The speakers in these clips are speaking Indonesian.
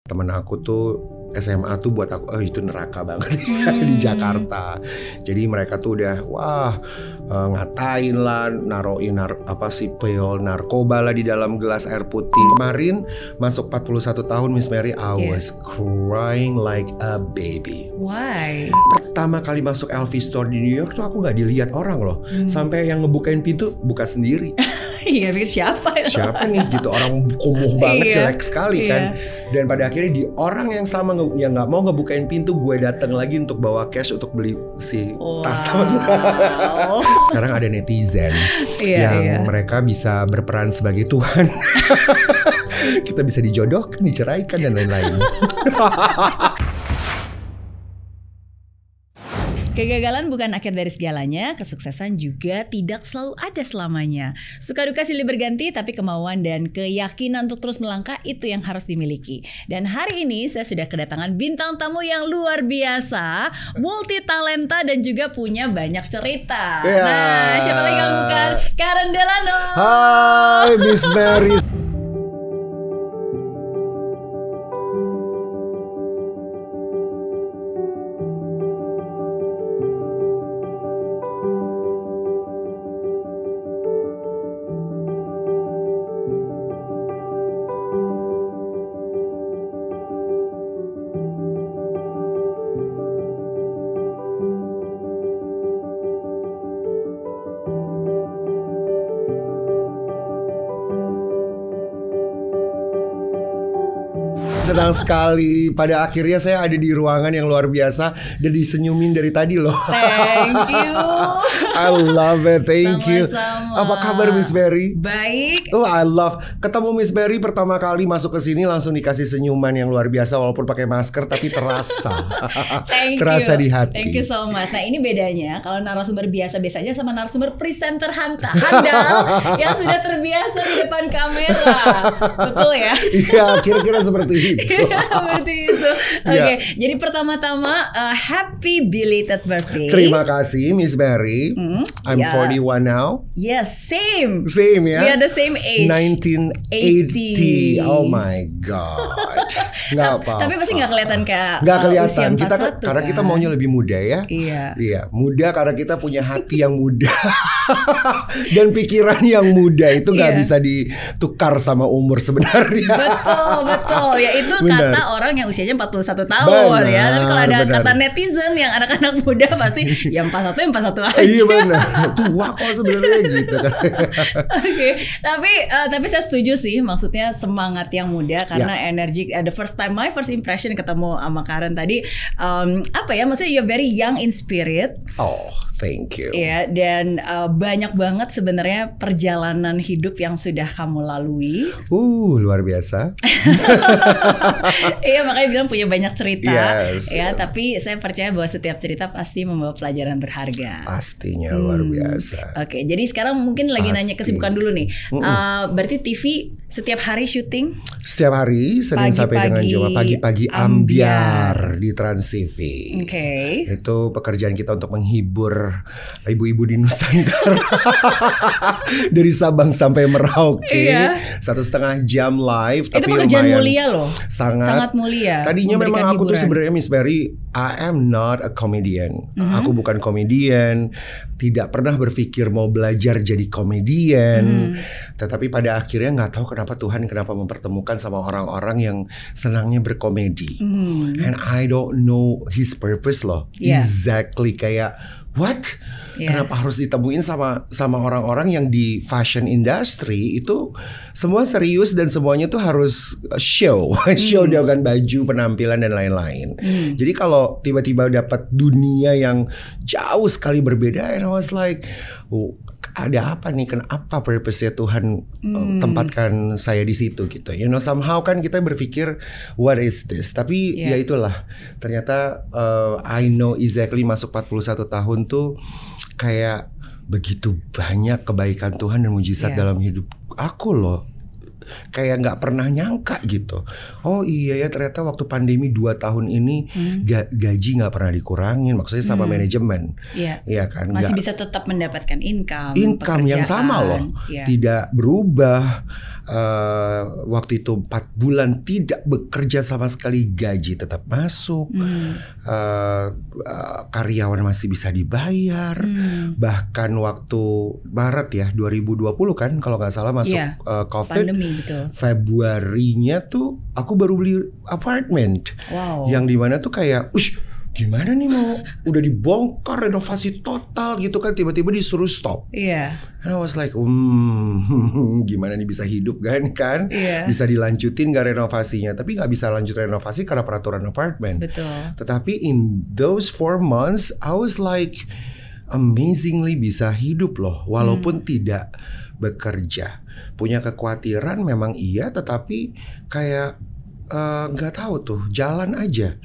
Temen aku tuh SMA tuh buat aku, itu neraka banget di Jakarta. Jadi mereka tuh udah ngatain lah, naruhin pil narkoba lah di dalam gelas air putih. Kemarin masuk 41 tahun Miss Mary, I was crying like a baby. Why? Pertama kali masuk LV Store di New York tuh aku gak dilihat orang loh. Sampai yang ngebukain pintu buka sendiri. Iya, pikir siapa nih gitu, orang kumuh banget, jelek sekali kan. Dan pada akhirnya di orang yang sama yang nggak mau ngebukain pintu, gue datang lagi untuk bawa cash untuk beli si tas sama sekarang ada netizen yang mereka bisa berperan sebagai Tuhan. Kita bisa dijodohkan, diceraikan dan lain-lain. Kegagalan bukan akhir dari segalanya, kesuksesan juga tidak selalu ada selamanya. Suka duka silih berganti, tapi kemauan dan keyakinan untuk terus melangkah itu yang harus dimiliki. Dan hari ini saya sudah kedatangan bintang tamu yang luar biasa, multi talenta dan juga punya banyak cerita. Nah, siapa lagi kalau bukan Karen Delano. Hai Miss Mary. Senang sekali, pada akhirnya saya ada di ruangan yang luar biasa dan disenyumin dari tadi loh. Thank you. I love it, thank you. Apa kabar Miss Mary? Baik. Oh, I love ketemu Miss Mary pertama kali masuk ke sini langsung dikasih senyuman yang luar biasa walaupun pakai masker tapi terasa. Terasa di hati. Thank you so much. Nah, ini bedanya kalau narasumber biasa-biasanya sama narasumber presenter handal yang sudah terbiasa di depan kamera. Betul ya? Iya, kira-kira seperti itu. Seperti itu. Oke, jadi pertama-tama happy belated birthday. Terima kasih Miss Mary. I'm 41 now. Yes, same. Same ya. We are the same age. 1980. Oh my god. Nggak apa-apa. Tapi pasti nggak kelihatan kayak nggak kelihatan. usia 41 Kita karena kita maunya lebih muda ya. Iya, muda karena kita punya hati yang muda dan pikiran yang muda itu nggak bisa ditukar sama umur sebenarnya. Betul. Ya itu kata orang yang usianya 41 tahun ya. Tapi kalau ada kata netizen yang anak-anak muda pasti yang 41 aja. Iya benar. Tua kok sebenarnya gitu kan. Oke, tapi saya setuju sih, maksudnya semangat yang muda karena energi. My first impression ketemu sama Karen tadi, maksudnya you're very young in spirit. Oh, thank you. Ya, dan banyak banget sebenarnya perjalanan hidup yang sudah kamu lalui. Luar biasa. Iya, makanya bilang punya banyak cerita. Yes. Ya, tapi saya percaya bahwa setiap cerita pasti membawa pelajaran berharga. Pastinya luar biasa. Oke, jadi sekarang mungkin lagi nanya kesibukan dulu nih. Berarti TV setiap hari syuting? Setiap hari, Senin sampai dengan Jumat pagi-pagi ambiar di Trans TV. Oke. Itu pekerjaan kita untuk menghibur ibu-ibu di Nusantara. Dari Sabang sampai Merauke. 1,5 jam live. Itu pekerjaan mulia loh. Sangat mulia. Tadinya memang aku tuh sebenarnya Miss Mary, I am not a comedian. Aku bukan komedian. Tidak pernah berpikir mau belajar jadi komedian. Tetapi pada akhirnya nggak tahu kenapa Tuhan mempertemukan sama orang-orang yang senangnya berkomedi. And I don't know his purpose loh. Exactly, kayak what? Kenapa harus ditemuin sama orang-orang yang di fashion industry itu semua serius dan semuanya tuh harus show dengan baju, penampilan dan lain-lain. Jadi kalau tiba-tiba dapat dunia yang jauh sekali berbeda, and I was like, ada apa nih? Kenapa purpose-nya Tuhan tempatkan saya di situ gitu? You know, somehow kan kita berpikir what is this? Tapi ya itulah. Ternyata I know exactly masuk 41 tahun tuh kayak begitu banyak kebaikan Tuhan dan mujizat dalam hidup aku loh. kayak nggak pernah nyangka gitu. Oh iya ya, ternyata waktu pandemi 2 tahun ini gaji nggak pernah dikurangin, maksudnya sama manajemen. Iya kan, masih bisa tetap mendapatkan income yang sama loh, tidak berubah. Waktu itu 4 bulan tidak bekerja sama sekali, gaji tetap masuk, karyawan masih bisa dibayar. Bahkan waktu Maret ya 2020 kan kalau nggak salah masuk COVID, pandemi, betul. Februarinya tuh aku baru beli apartemen, yang dimana tuh kayak gimana nih mau udah dibongkar renovasi total gitu kan, tiba-tiba disuruh stop. And I was like gimana nih bisa hidup kan? Bisa dilanjutin gak renovasinya? Tapi gak bisa lanjut renovasi karena peraturan apartemen. Betul. Tetapi in those 4 months I was like amazingly bisa hidup loh, walaupun tidak bekerja. Punya kekhawatiran memang iya, tetapi kayak gak tahu tuh, jalan aja.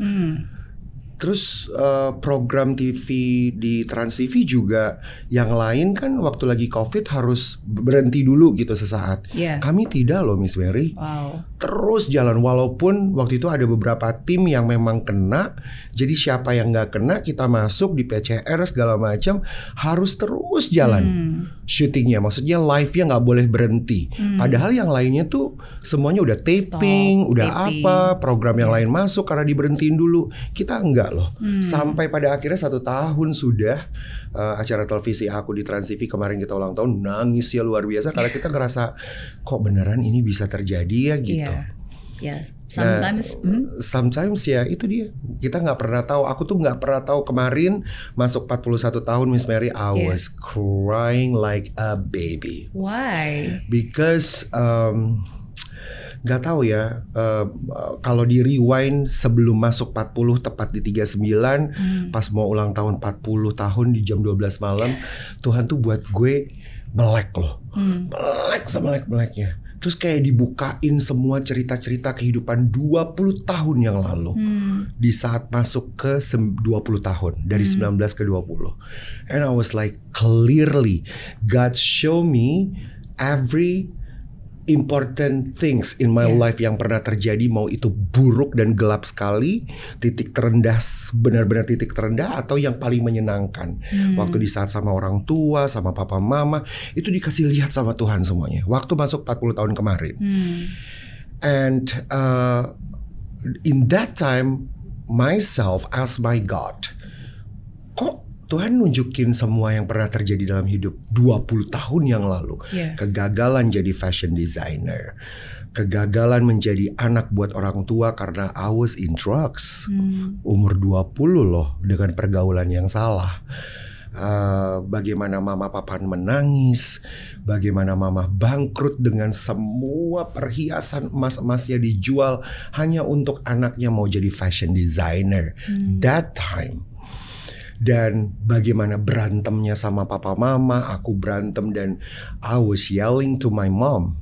Terus program TV di Trans TV juga yang lain kan waktu lagi COVID harus berhenti dulu gitu sesaat. Kami tidak loh Miss Mary. Terus jalan, walaupun waktu itu ada beberapa tim yang memang kena. Jadi siapa yang nggak kena kita masuk di PCR segala macam, harus terus jalan syutingnya. Maksudnya live-nya nggak boleh berhenti. Padahal yang lainnya tuh semuanya udah taping, apa program yang lain masuk karena diberhentiin dulu. Kita enggak loh. Sampai pada akhirnya 1 tahun sudah acara televisi aku di Trans TV kemarin kita ulang tahun, nangis ya luar biasa karena kita ngerasa kok beneran ini bisa terjadi ya gitu. Sometimes ya itu dia, kita nggak pernah tahu. Aku tuh nggak pernah tahu kemarin masuk 41 tahun Miss Mary, I was crying like a baby. Why? Because gak tahu ya, kalau di rewind sebelum masuk 40 tepat di 39, pas mau ulang tahun 40 tahun di jam 12 malam, Tuhan tuh buat gue melek loh, melek semelek-meleknya. Terus kayak dibukain semua cerita-cerita kehidupan 20 tahun yang lalu, di saat masuk ke 20 tahun, dari 19 ke 20. And I was like, clearly God show me every important things in my life yang pernah terjadi, mau itu buruk dan gelap sekali, titik terendah, benar-benar titik terendah, atau yang paling menyenangkan. Waktu di saat sama orang tua, sama papa mama, itu dikasih lihat sama Tuhan semuanya. Waktu masuk 40 tahun kemarin. And in that time, myself as my God, kok Tuhan nunjukin semua yang pernah terjadi dalam hidup 20 tahun yang lalu. Kegagalan jadi fashion designer, kegagalan menjadi anak buat orang tua karena I was in drugs. Umur 20 loh, dengan pergaulan yang salah. Bagaimana mama papa menangis, bagaimana mama bangkrut dengan semua perhiasan emas-emasnya dijual hanya untuk anaknya mau jadi fashion designer. That time. Dan bagaimana berantemnya sama papa mama, aku berantem dan I was yelling to my mom.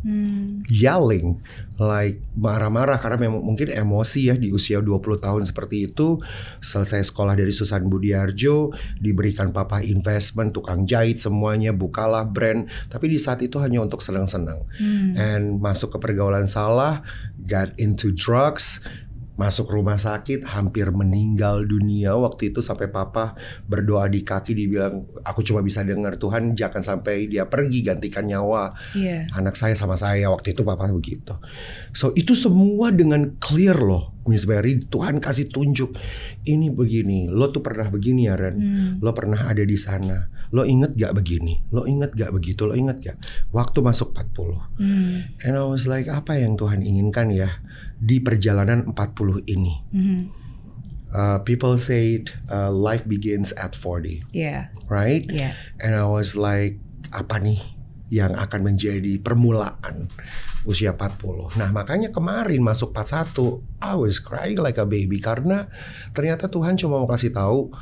Yelling like marah-marah karena memang mungkin emosi ya di usia 20 tahun seperti itu. Selesai sekolah dari Susan Budiarjo, diberikan papa investment, tukang jahit semuanya, bukalah brand, tapi di saat itu hanya untuk senang-senang. And masuk ke pergaulan salah, got into drugs, masuk rumah sakit, hampir meninggal dunia waktu itu, sampai papa berdoa di kaki, dibilang aku cuma bisa dengar, Tuhan jangan sampai dia pergi, gantikan nyawa anak saya sama saya. Waktu itu papa begitu. So itu semua dengan clear loh Miss Mary, Tuhan kasih tunjuk, ini begini, lo tuh pernah begini ya Ren, lo pernah ada di sana, lo inget gak begini, lo inget gak begitu, lo inget gak waktu masuk 40. And I was like, apa yang Tuhan inginkan ya di perjalanan 40 ini. People said life begins at 40, right? And I was like, apa nih yang akan menjadi permulaan usia 40. Nah makanya kemarin masuk 41, I was crying like a baby, karena ternyata Tuhan cuma mau kasih tahu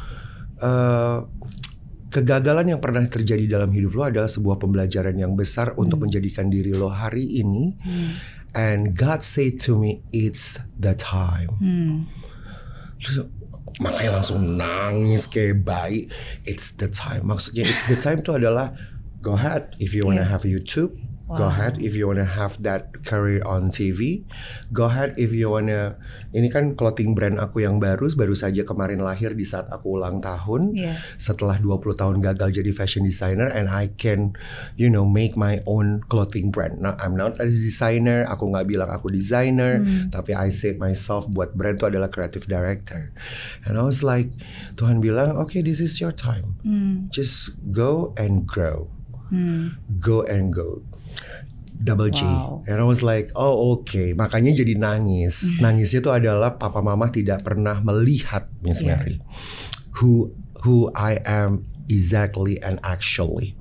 kegagalan yang pernah terjadi dalam hidup lo adalah sebuah pembelajaran yang besar untuk menjadikan diri lo hari ini. And God said to me, it's the time. Terus, makanya langsung nangis kayak bayi. It's the time. Maksudnya it's the time itu adalah, go ahead if you wanna have YouTube, Go ahead if you wanna have that career on TV. Go ahead if you wanna. Ini kan clothing brand aku yang baru saja kemarin lahir di saat aku ulang tahun. Setelah 20 tahun gagal jadi fashion designer, and I can, make my own clothing brand. Nah, I'm not a designer. Aku nggak bilang aku designer, tapi I said myself buat brand itu adalah creative director. And I was like, Tuhan bilang, okay, this is your time. Just go and grow. Go and go. Double G. And I was like, oh okay. Makanya jadi nangis. Nangisnya itu adalah papa mama tidak pernah melihat Miss Mary who I am exactly and actually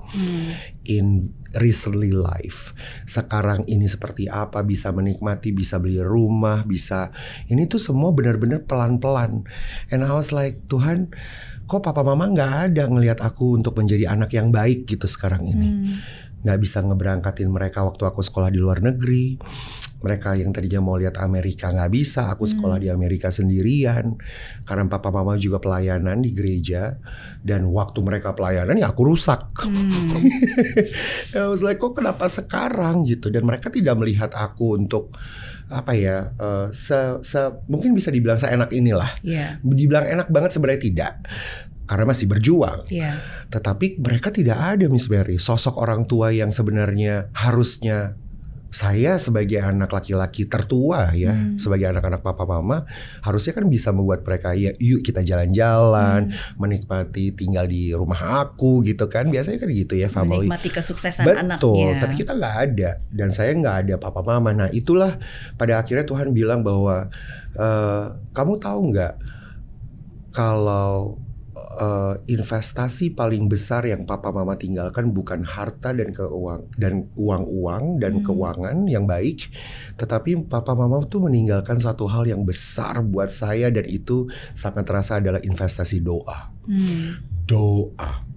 in recently life. Sekarang ini seperti apa, bisa menikmati, bisa beli rumah, bisa. Ini tuh semua benar-benar pelan-pelan. And I was like, Tuhan, kok papa mama nggak ada ngelihat aku untuk menjadi anak yang baik gitu sekarang ini. Nggak bisa ngeberangkatin mereka waktu aku sekolah di luar negeri. Mereka yang tadinya mau lihat Amerika nggak bisa. Aku sekolah di Amerika sendirian. Karena papa mama juga pelayanan di gereja. Dan waktu mereka pelayanan ya aku rusak. I was like, kok kenapa sekarang gitu. Dan mereka tidak melihat aku untuk apa ya, mungkin bisa dibilang seenak inilah. Dibilang enak banget sebenarnya tidak. Karena masih berjuang. Tetapi mereka tidak ada Miss Mary, sosok orang tua yang sebenarnya harusnya saya sebagai anak laki-laki tertua ya, sebagai anak-anak papa mama, harusnya kan bisa membuat mereka ya yuk kita jalan-jalan, menikmati tinggal di rumah aku gitu kan. Biasanya kan gitu ya family. Menikmati kesuksesan anaknya. Betul, tapi kita nggak ada. Dan saya nggak ada papa mama. Nah itulah pada akhirnya Tuhan bilang bahwa kamu tahu nggak kalau investasi paling besar yang papa mama tinggalkan bukan harta dan uang dan keuangan yang baik, tetapi papa mama tuh meninggalkan satu hal yang besar buat saya, dan itu sangat terasa adalah investasi doa. Doa.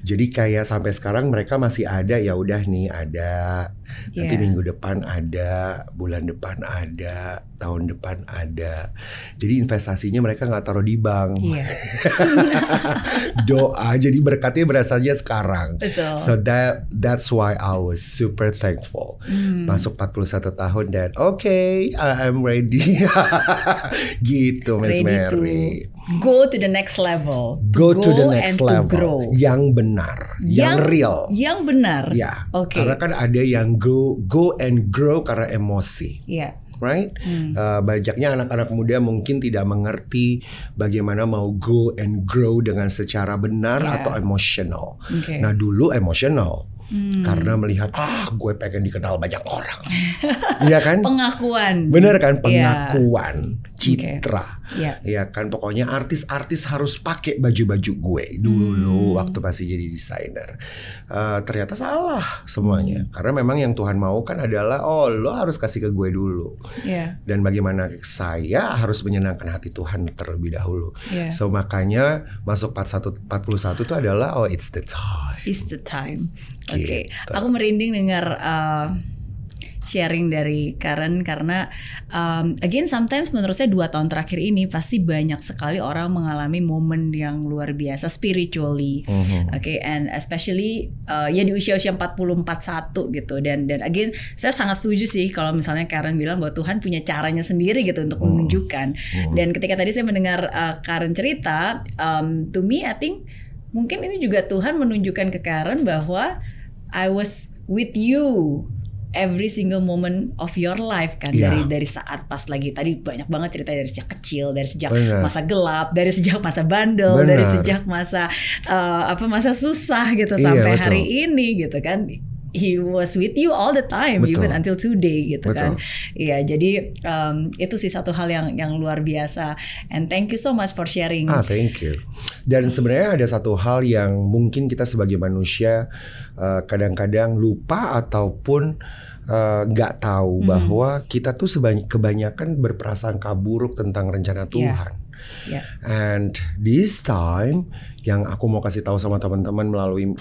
Jadi kayak sampai sekarang mereka masih ada, ya udah nih ada, nanti minggu depan ada, bulan depan ada, tahun depan ada. Jadi investasinya mereka nggak taruh di bank. Doa, jadi berkatnya berasalnya sekarang. Betul. So that's why I was super thankful. Masuk 41 tahun dan okay, I'm ready. Gitu Miss Mary. Go to the next level. Go to the next level. Grow. Yang benar, yang real. Yang benar. Ya. Karena kan ada yang go and grow karena emosi. Right? Banyaknya anak-anak muda mungkin tidak mengerti bagaimana mau go and grow dengan secara benar atau emosional. Nah dulu emosional. Karena melihat gue pengen dikenal banyak orang. Iya kan? Pengakuan. Bener kan? Pengakuan, citra. Iya kan? Pokoknya artis-artis harus pakai baju-baju gue dulu waktu masih jadi desainer. Ternyata salah semuanya. Karena memang yang Tuhan mau kan adalah lo harus kasih ke gue dulu. Dan bagaimana saya harus menyenangkan hati Tuhan terlebih dahulu. So makanya masuk 41 itu adalah it's the time. It's the time. Oke, aku merinding dengar sharing dari Karen karena again sometimes menurut saya 2 tahun terakhir ini pasti banyak sekali orang mengalami momen yang luar biasa spiritually. And especially ya di usia-usia 40-41 gitu, dan again saya sangat setuju sih kalau misalnya Karen bilang bahwa Tuhan punya caranya sendiri gitu untuk menunjukkan. Dan ketika tadi saya mendengar Karen cerita, to me I think mungkin ini juga Tuhan menunjukkan ke Karen bahwa I was with you every single moment of your life kan. Dari saat pas lagi tadi banyak banget cerita dari sejak kecil, dari sejak masa gelap, dari sejak masa bandel, dari sejak masa masa susah gitu sampai hari ini gitu kan. He was with you all the time, even until today gitu kan. Iya, jadi itu sih satu hal yang luar biasa. And thank you so much for sharing. Thank you. Dan sebenarnya ada satu hal yang mungkin kita sebagai manusia kadang-kadang lupa ataupun nggak tahu bahwa kita tuh kebanyakan berprasangka buruk tentang rencana Tuhan. And this time yang aku mau kasih tahu sama teman-teman melalui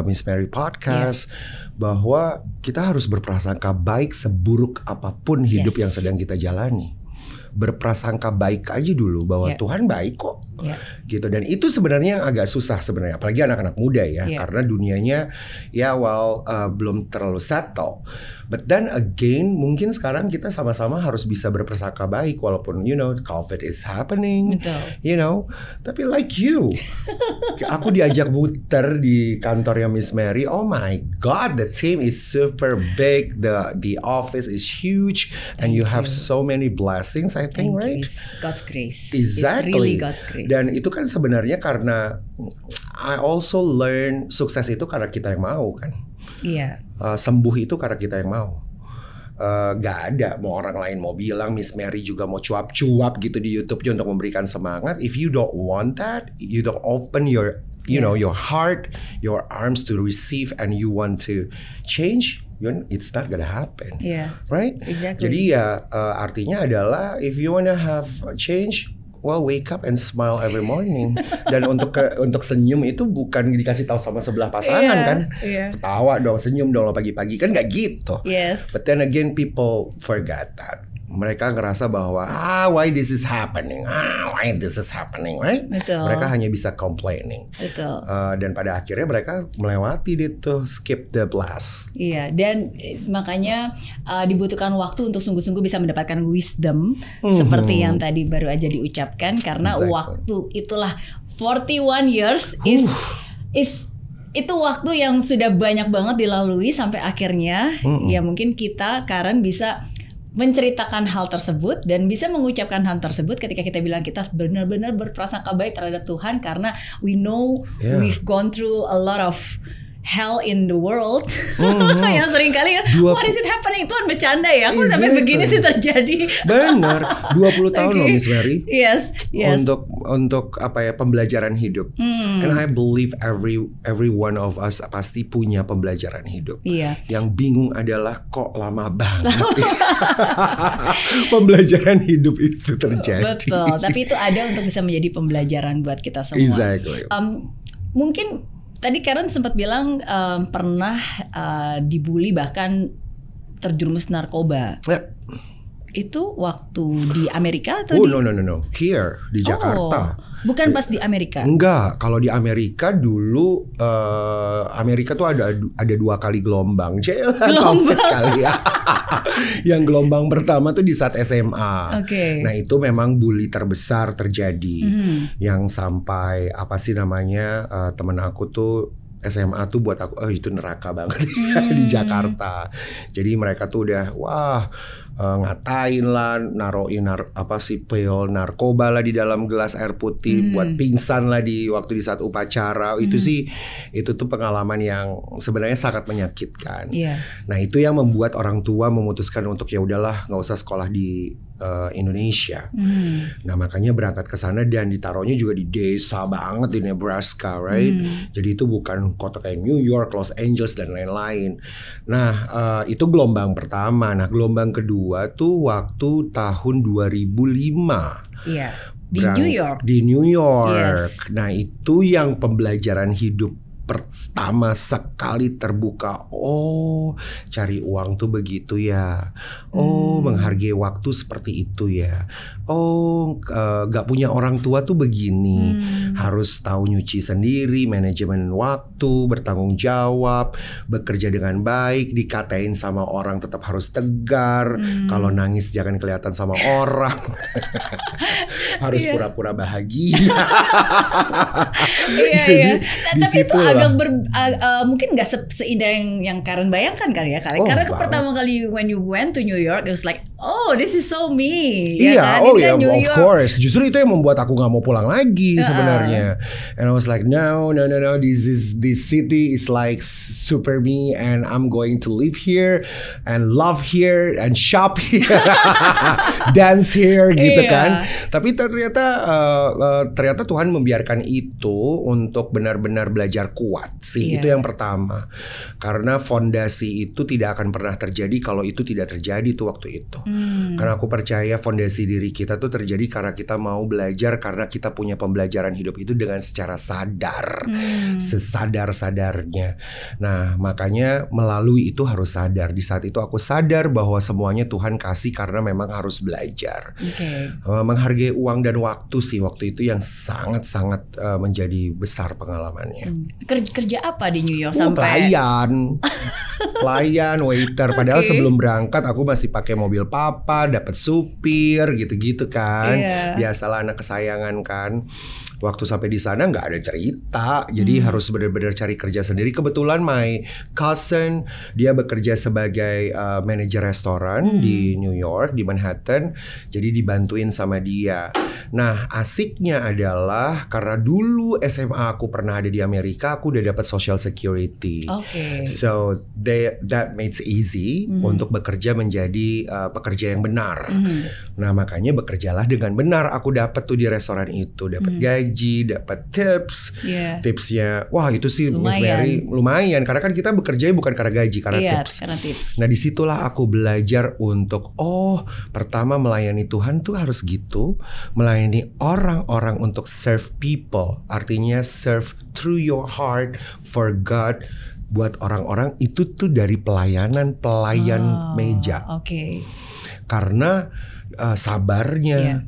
Miss Mary Podcast bahwa kita harus berprasangka baik seburuk apapun hidup yang sedang kita jalani. berprasangka baik aja dulu bahwa Tuhan baik kok. Gitu. Dan itu sebenarnya yang agak susah sebenarnya, apalagi anak-anak muda ya, karena dunianya belum terlalu settle. But then again, mungkin sekarang kita sama-sama harus bisa berprasangka baik walaupun COVID is happening. Betul. Tapi like you, aku diajak muter di kantornya Miss Mary. Oh my God, the team is super big, the office is huge, and you have so many blessings. I think, right? God's grace. Exactly. It's really God's grace. Dan itu kan sebenarnya karena I also learn sukses itu karena kita yang mau kan. Iya. Sembuh itu karena kita yang mau. Gak ada mau orang lain mau bilang, Miss Mary juga mau cuap-cuap gitu di YouTube-nya untuk memberikan semangat. If you don't want that, you don't open your your heart, your arms to receive, and you want to change, it's not gonna happen. Right? Exactly. Jadi artinya adalah if you wanna have change, well, wake up and smile every morning. Dan untuk senyum itu bukan dikasih tahu sama sebelah pasangan kan. Ketawa dong, senyum dong pagi-pagi, kan nggak gitu. But then again, people forget that. Mereka ngerasa bahwa why this is happening, right? Betul. Mereka hanya bisa complaining. Betul. Dan pada akhirnya mereka melewati itu, skip the blast. Iya, dan makanya dibutuhkan waktu untuk sungguh-sungguh bisa mendapatkan wisdom seperti yang tadi baru aja diucapkan, karena waktu itulah 41 years is itu waktu yang sudah banyak banget dilalui sampai akhirnya ya mungkin kita Karen bisa menceritakan hal tersebut dan bisa mengucapkan hal tersebut ketika kita bilang kita benar-benar berprasangka baik terhadap Tuhan, karena we know we've gone through a lot of hell in the world. Yang sering kali what is it happening? Tuhan bercanda ya, kok sampai begini sih terjadi. Benar, 20 tahun loh Miss Mary. Yes. Untuk pembelajaran hidup. And I believe every one of us pasti punya pembelajaran hidup. Yang bingung adalah kok lama banget. Pembelajaran hidup itu terjadi. Betul, tapi itu ada untuk bisa menjadi pembelajaran buat kita semua. Exactly. Mungkin tadi Karen sempat bilang pernah dibully bahkan terjerumus narkoba. Itu waktu di Amerika atau no. Here di Jakarta. Bukan pas di Amerika. Enggak, kalau di Amerika dulu Amerika tuh ada 2 kali gelombang. COVID kali ya. Yang gelombang pertama tuh di saat SMA. Nah, itu memang bully terbesar terjadi. Yang sampai teman aku tuh SMA tuh buat aku itu neraka banget di Jakarta. Jadi mereka tuh udah ngatain lah, naruhin pil narkoba lah di dalam gelas air putih, buat pingsan lah di saat upacara. Itu tuh pengalaman yang sebenarnya sangat menyakitkan. Nah, itu yang membuat orang tua memutuskan untuk ya udahlah nggak usah sekolah di Indonesia. Nah, makanya berangkat ke sana dan ditaruhnya juga di desa banget di Nebraska, right? Jadi itu bukan kota kayak New York, Los Angeles dan lain-lain. Nah, itu gelombang pertama. Nah, gelombang kedua tuh waktu tahun 2005. Di New York. Di New York. Nah, itu yang pembelajaran hidup pertama sekali terbuka. Cari uang tuh begitu ya. Menghargai waktu seperti itu ya. Gak punya orang tua tuh begini. Harus tahu nyuci sendiri, manajemen waktu, bertanggung jawab, bekerja dengan baik, dikatain sama orang tetap harus tegar. Kalau nangis jangan kelihatan sama orang. Harus pura-pura bahagia. Jadi tapi itu agak mungkin nggak seindah yang Karen bayangkan kali ya, karena pertama kali when you went to New York it was like this is so me. Of course. Justru itu yang membuat aku nggak mau pulang lagi sebenarnya. And I was like no, this city is like super me and I'm going to live here and love here and shop here, dance here gitu kan. Tapi ternyata Tuhan membiarkan itu untuk benar-benar belajar kuat sih. Itu yang pertama. Karena fondasi itu tidak akan pernah terjadi kalau itu tidak terjadi tuh waktu itu. Karena aku percaya fondasi diri kita tuh terjadi karena kita mau belajar, karena kita punya pembelajaran hidup itu dengan secara sadar, sesadar-sadarnya. Nah, makanya melalui itu harus sadar. Di saat itu aku sadar bahwa semuanya Tuhan kasih karena memang harus belajar. Menghargai uang dan waktu sih waktu itu yang sangat-sangat menjadi besar pengalamannya. Kerja apa di New York sampai? Pelayan, waiter. Padahal sebelum berangkat aku masih pakai mobil papa, dapat supir gitu-gitu kan. Biasalah anak kesayangan kan. Waktu sampai di sana nggak ada cerita, jadi harus benar-benar cari kerja sendiri. Kebetulan my cousin dia bekerja sebagai manajer restoran di New York, di Manhattan, jadi dibantuin sama dia. Nah, asiknya adalah karena dulu SMA aku pernah ada di Amerika, aku udah dapat Social Security. So that makes easy untuk bekerja menjadi pekerja yang benar. Nah, makanya bekerjalah dengan benar. Aku dapat tuh di restoran itu, dapat gaji, dapat tips. Tipsnya, wah itu sih Miss Mary lumayan. Karena kan kita bekerja bukan karena gaji, karena tips. Nah, disitulah aku belajar untuk pertama melayani Tuhan tuh harus gitu, melayani orang-orang untuk serve people. Artinya serve through your heart for God. Buat orang-orang itu tuh dari pelayan meja. Karena sabarnya.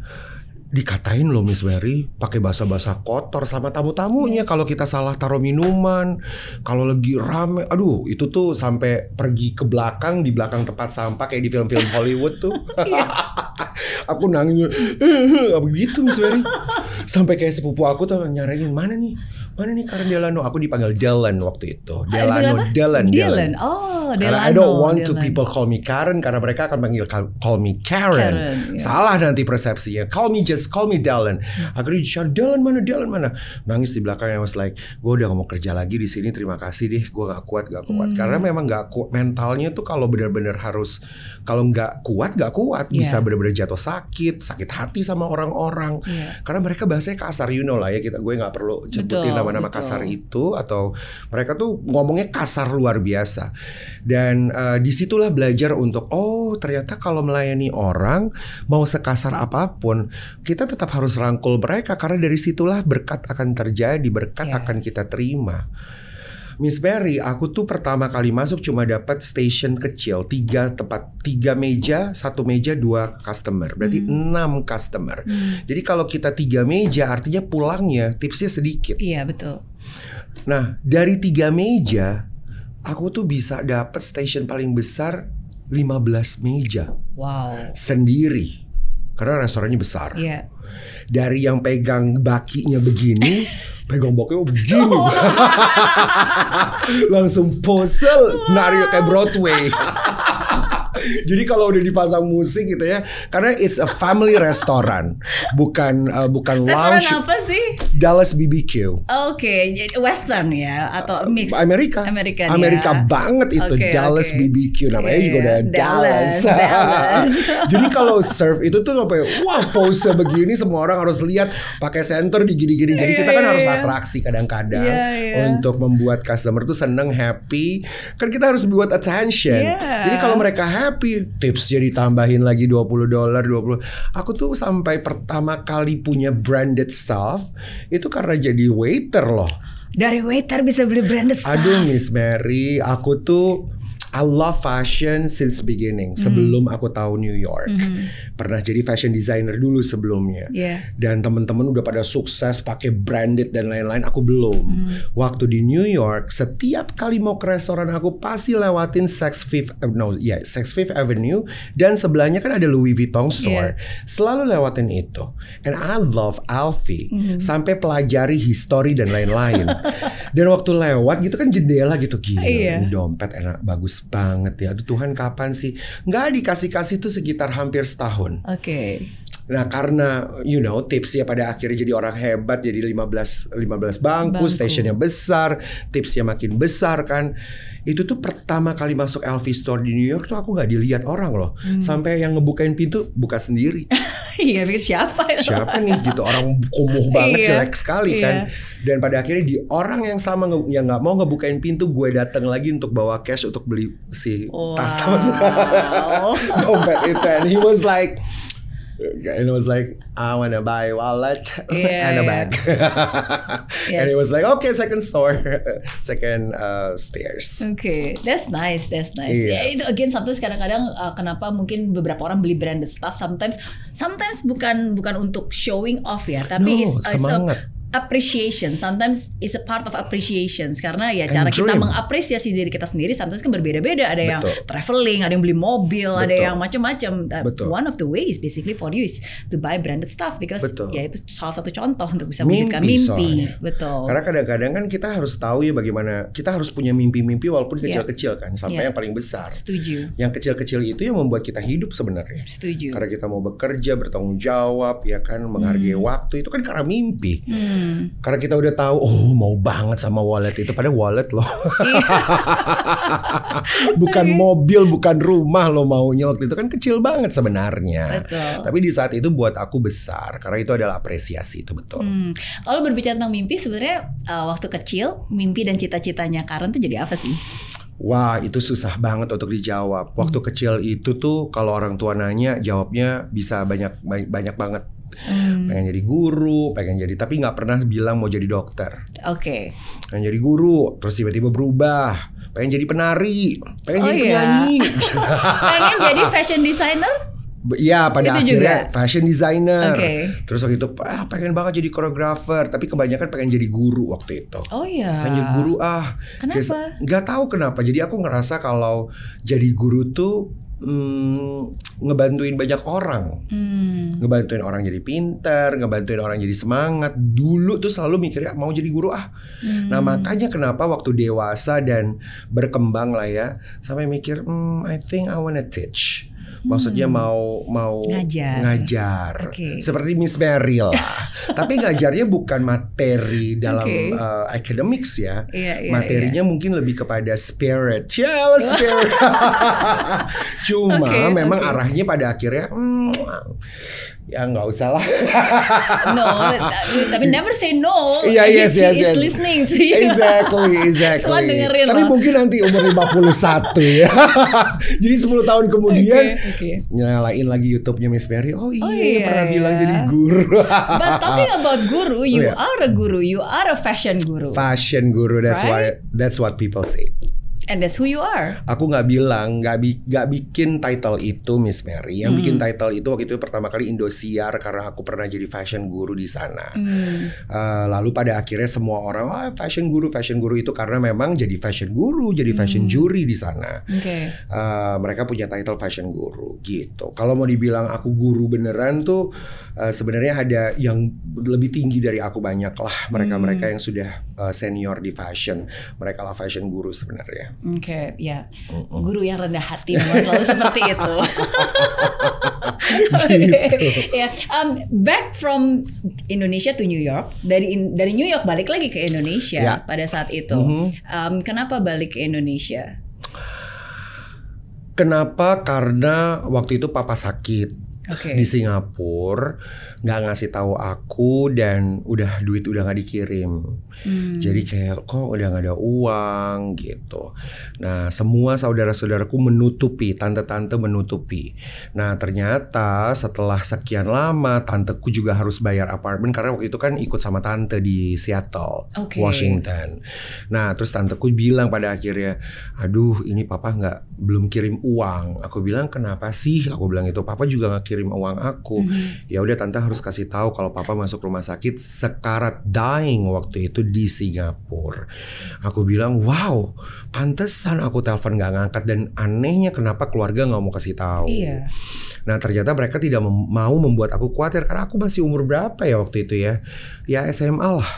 Dikatain loh Miss Mary pakai bahasa-bahasa kotor sama tamu-tamunya kalau kita salah taruh minuman, kalau lagi rame, aduh itu tuh sampai pergi ke belakang, di belakang tempat sampah kayak di film-film Hollywood tuh. Aku nangis begitu Miss Mary, sampai kayak sepupu aku tuh nyariin mana nih Karen Delano. Aku dipanggil Dylan waktu itu. Dylan. Karena I don't want to people call me Karen, karena mereka akan panggil call me Karen. Salah nanti persepsinya. Call me Dylan. Akhirnya Dylan mana. Nangis di belakang. I was like, gue udah gak mau kerja lagi di sini. Terima kasih deh. Gue gak kuat. Karena memang gak kuat. Mentalnya tuh kalau benar-benar harus, kalau gak kuat. Bisa benar-benar jatuh sakit hati sama orang-orang. Karena mereka bahasanya kasar, you know lah ya. Gue gak perlu sebutin nama-nama kasar itu, atau mereka tuh ngomongnya kasar luar biasa. Dan disitulah belajar untuk ternyata kalau melayani orang mau sekasar apapun, kita tetap harus rangkul mereka, karena dari situlah berkat akan terjadi, berkat akan kita terima. Miss Mary, aku tuh pertama kali masuk cuma dapat station kecil, 3 meja, 1 meja 2 customer, berarti 6 customer. Jadi kalau kita 3 meja, artinya pulangnya tipsnya sedikit. Iya betul. Nah, dari 3 meja, aku tuh bisa dapat station paling besar 15 meja. Wow. Sendiri, karena restorannya besar. Dari yang pegang bakinya begini, pegang bakinya begini, langsung pose nari kayak Broadway. Jadi kalau udah dipasang musik gitu ya, karena it's a family restaurant, bukan lounge. Restoran apa sih? Dallas BBQ. Western ya atau mix? Amerika banget itu. Dallas BBQ namanya juga udah Dallas. Jadi kalau serve itu tuh sampai wah pose begini, semua orang harus lihat, pakai center digini-gini. Jadi kita kan harus atraksi kadang-kadang untuk membuat customer tuh seneng, happy. Kan kita harus buat attention. Jadi kalau mereka happy, tipsnya ditambahin lagi $20. Aku tuh sampai pertama kali punya branded stuff itu karena jadi waiter loh. Dari waiter bisa beli branded stuff. Aduh Miss Mary, aku tuh I love fashion since beginning. Sebelum aku tahu New York, pernah jadi fashion designer dulu sebelumnya. Dan teman-teman udah pada sukses pakai branded dan lain-lain. Aku belum. Waktu di New York, setiap kali mau ke restoran aku pasti lewatin Saks Fifth Avenue, dan sebelahnya kan ada Louis Vuitton store. Selalu lewatin itu. And I love Alfie. Sampai pelajari history dan lain-lain. Dan waktu lewat gitu kan jendela gitu, gila, ini dompet enak bagus banget ya. Aduh Tuhan, kapan sih? Nggak dikasih-kasih tuh sekitar hampir setahun. Nah karena tipsnya pada akhirnya jadi orang hebat, jadi 15 bangku, stationnya besar, tipsnya makin besar kan. Itu tuh pertama kali masuk LV Store di New York tuh aku gak dilihat orang loh. Sampai yang ngebukain pintu buka sendiri. Iya, siapa nih gitu, orang kumuh banget, jelek sekali kan. Dan pada akhirnya di orang yang sama yang gak mau ngebukain pintu, gue datang lagi untuk bawa cash untuk beli si tas sama dompet itu. And he was like, I wanna buy a wallet and a bag. And it was like, okay, second stairs. Okay, that's nice. Yeah. Itu again, sometimes kadang-kadang kenapa mungkin beberapa orang beli branded stuff, sometimes bukan untuk showing off ya, tapi semangat. Appreciation, sometimes is a part of appreciation, karena ya cara kita mengapresiasi diri kita sendiri sometimes kan berbeda-beda. Ada yang traveling, ada yang beli mobil, ada yang macam-macam. One of the ways basically for you is to buy branded stuff because ya itu salah satu contoh untuk bisa mewujudkan mimpi. Betul. Karena kadang-kadang kan kita harus tahu ya bagaimana kita harus punya mimpi-mimpi walaupun kecil-kecil kan, sampai yang paling besar. Setuju. Yang kecil-kecil itu yang membuat kita hidup sebenarnya. Setuju. Karena kita mau bekerja, bertanggung jawab, ya kan, menghargai waktu, itu kan karena mimpi. Karena kita udah tahu, mau banget sama wallet itu, padahal wallet loh. Bukan mobil, bukan rumah lo maunya, waktu itu kan kecil banget sebenarnya. Betul. Tapi di saat itu buat aku besar, karena itu adalah apresiasi, itu betul. Kalau berbicara tentang mimpi, sebenarnya waktu kecil mimpi dan cita-citanya Karen tuh jadi apa sih? Wah, itu susah banget untuk dijawab. Waktu kecil itu tuh kalau orang tua nanya, jawabnya bisa banyak banget. Pengen jadi guru, tapi nggak pernah bilang mau jadi dokter. Oke. Pengen jadi guru, terus tiba-tiba berubah. Pengen jadi penari, pengen jadi penyanyi. Pengen jadi fashion designer? Iya, pada itu akhirnya juga fashion designer. Terus waktu itu pengen banget jadi koreografer, tapi kebanyakan pengen jadi guru waktu itu. Oh iya. Pengen jadi guru Kenapa? Gak tahu kenapa. Jadi aku ngerasa kalau jadi guru tuh ngebantuin banyak orang, ngebantuin orang jadi pintar, ngebantuin orang jadi semangat. Dulu tuh selalu mikirnya mau jadi guru Nah makanya kenapa waktu dewasa dan berkembang lah ya, sampai mikir I think I wanna teach. Maksudnya mau ngajar. Seperti Miss Mary lah. Tapi ngajarnya bukan materi dalam academics ya. Materinya mungkin lebih kepada spirit. Spirit. Cuma memang arahnya pada akhirnya ya nggak usah lah. No, tapi never say no. Yes. Listening to you. Exactly. Tapi mungkin nanti umur 51 ya. Jadi 10 tahun kemudian nyalain lagi YouTube-nya Miss Mary. Pernah bilang jadi guru. But talking about guru, you are a guru. You are a fashion guru. Fashion guru. That's what people say. And that's who you are. Aku nggak bilang, nggak bikin title itu Miss Mary. Yang bikin title itu waktu itu pertama kali Indosiar, karena aku pernah jadi fashion guru di sana. Lalu pada akhirnya semua orang fashion guru itu karena memang jadi fashion guru, jadi fashion jury di sana. Mereka punya title fashion guru gitu. Kalau mau dibilang aku guru beneran tuh sebenarnya ada yang lebih tinggi dari aku banyak lah. Mereka yang sudah senior di fashion, mereka lah fashion guru sebenarnya. Guru yang rendah hati memang selalu seperti itu. Back from Indonesia to New York, dari New York balik lagi ke Indonesia pada saat itu. Kenapa balik ke Indonesia? Kenapa? Karena waktu itu papa sakit. Di Singapura, nggak ngasih tahu aku, dan duit udah nggak dikirim. Jadi kayak kok udah nggak ada uang gitu. Nah semua saudara-saudaraku menutupi, tante-tante menutupi. Nah ternyata setelah sekian lama, tanteku juga harus bayar apartemen karena waktu itu kan ikut sama tante di Seattle, Washington. Nah terus tanteku bilang pada akhirnya, aduh ini papa belum kirim uang. Aku bilang kenapa sih? Aku bilang itu papa juga nggak kirim uang aku. Ya udah tante harus kasih tahu kalau papa masuk rumah sakit sekarat dying waktu itu di Singapura. Aku bilang wow, pantesan aku telepon nggak ngangkat, dan anehnya kenapa keluarga nggak mau kasih tahu. Nah ternyata mereka tidak mau membuat aku khawatir karena aku masih umur berapa ya waktu itu ya SMA lah.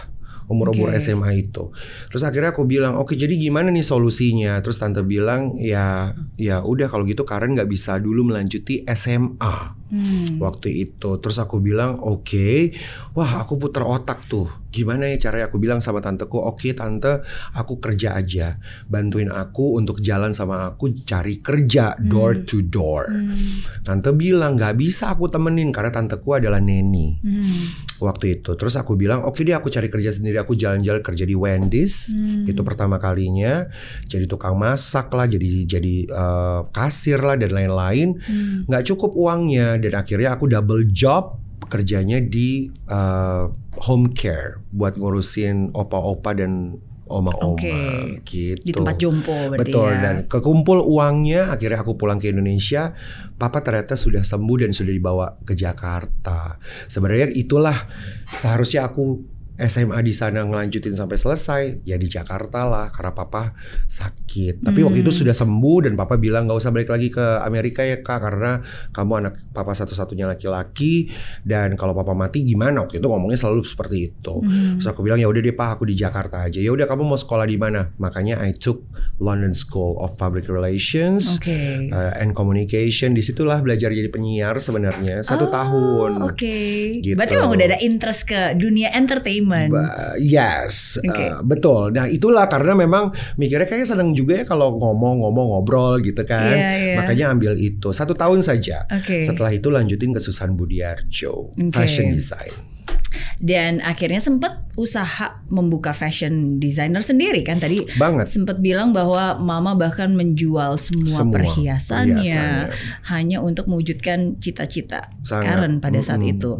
umur-umur SMA itu. Terus akhirnya aku bilang, oke, jadi gimana nih solusinya? Terus tante bilang, ya udah kalau gitu Karen nggak bisa dulu melanjuti SMA waktu itu. Terus aku bilang, oke, wah aku putar otak tuh. Gimana ya caranya? Aku bilang sama tanteku, oke tante, aku kerja aja, bantuin aku untuk jalan sama aku cari kerja door to door. Tante bilang nggak bisa aku temenin karena tanteku adalah neni waktu itu. Terus aku bilang oke deh, aku cari kerja sendiri, aku jalan-jalan kerja di Wendy's. Itu pertama kalinya, jadi tukang masak lah, jadi kasir lah dan lain-lain. Nggak cukup uangnya dan akhirnya aku double job kerjanya di home care buat ngurusin opa-opa dan oma-oma gitu. Di tempat jompo berarti. Betul, dan kekumpul uangnya akhirnya aku pulang ke Indonesia. Papa ternyata sudah sembuh dan sudah dibawa ke Jakarta. Sebenarnya itulah seharusnya aku SMA di sana ngelanjutin sampai selesai, ya di Jakarta lah karena papa sakit. Tapi waktu itu sudah sembuh dan papa bilang nggak usah balik lagi ke Amerika ya kak, karena kamu anak papa satu-satunya laki-laki dan kalau papa mati gimana? Waktu itu ngomongnya selalu seperti itu. Terus aku bilang ya udah deh pak, aku di Jakarta aja. Ya udah, kamu mau sekolah di mana? Makanya I took London School of Public Relations and Communication. Disitulah belajar jadi penyiar sebenarnya 1 tahun. Gitu. Berarti memang udah ada interest ke dunia entertainment. Yes, betul. Nah itulah karena memang mikirnya kayaknya seneng juga ya kalau ngobrol gitu kan. Makanya ambil itu 1 tahun saja. Setelah itu lanjutin ke Susan Budiarjo, fashion design. Dan akhirnya sempat usaha membuka fashion designer sendiri kan, tadi sempat bilang bahwa mama bahkan menjual semua perhiasannya hanya untuk mewujudkan cita-cita Karen pada saat itu.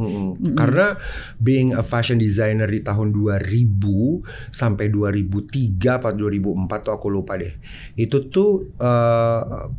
Karena being a fashion designer di tahun 2000 sampai 2003 atau 2004 tuh aku lupa deh. Itu tuh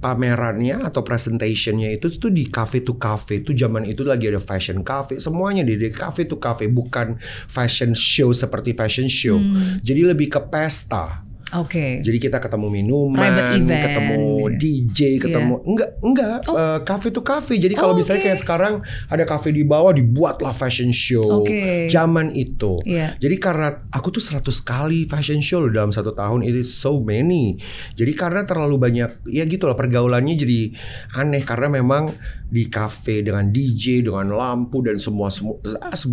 pamerannya atau presentationnya itu tuh di cafe to cafe. Itu zaman itu lagi ada fashion cafe, semuanya di cafe to cafe, bukan fashion show seperti fashion show. Jadi lebih ke pesta. Jadi kita ketemu minuman, ketemu DJ, ketemu enggak cafe to cafe. Jadi kalau misalnya kayak sekarang ada cafe di bawah, dibuatlah fashion show. Zaman itu. Jadi karena aku tuh 100 kali fashion show loh dalam 1 tahun, it is so many. Jadi karena terlalu banyak, ya gitu lah, pergaulannya jadi aneh karena memang di cafe dengan DJ, dengan lampu dan semua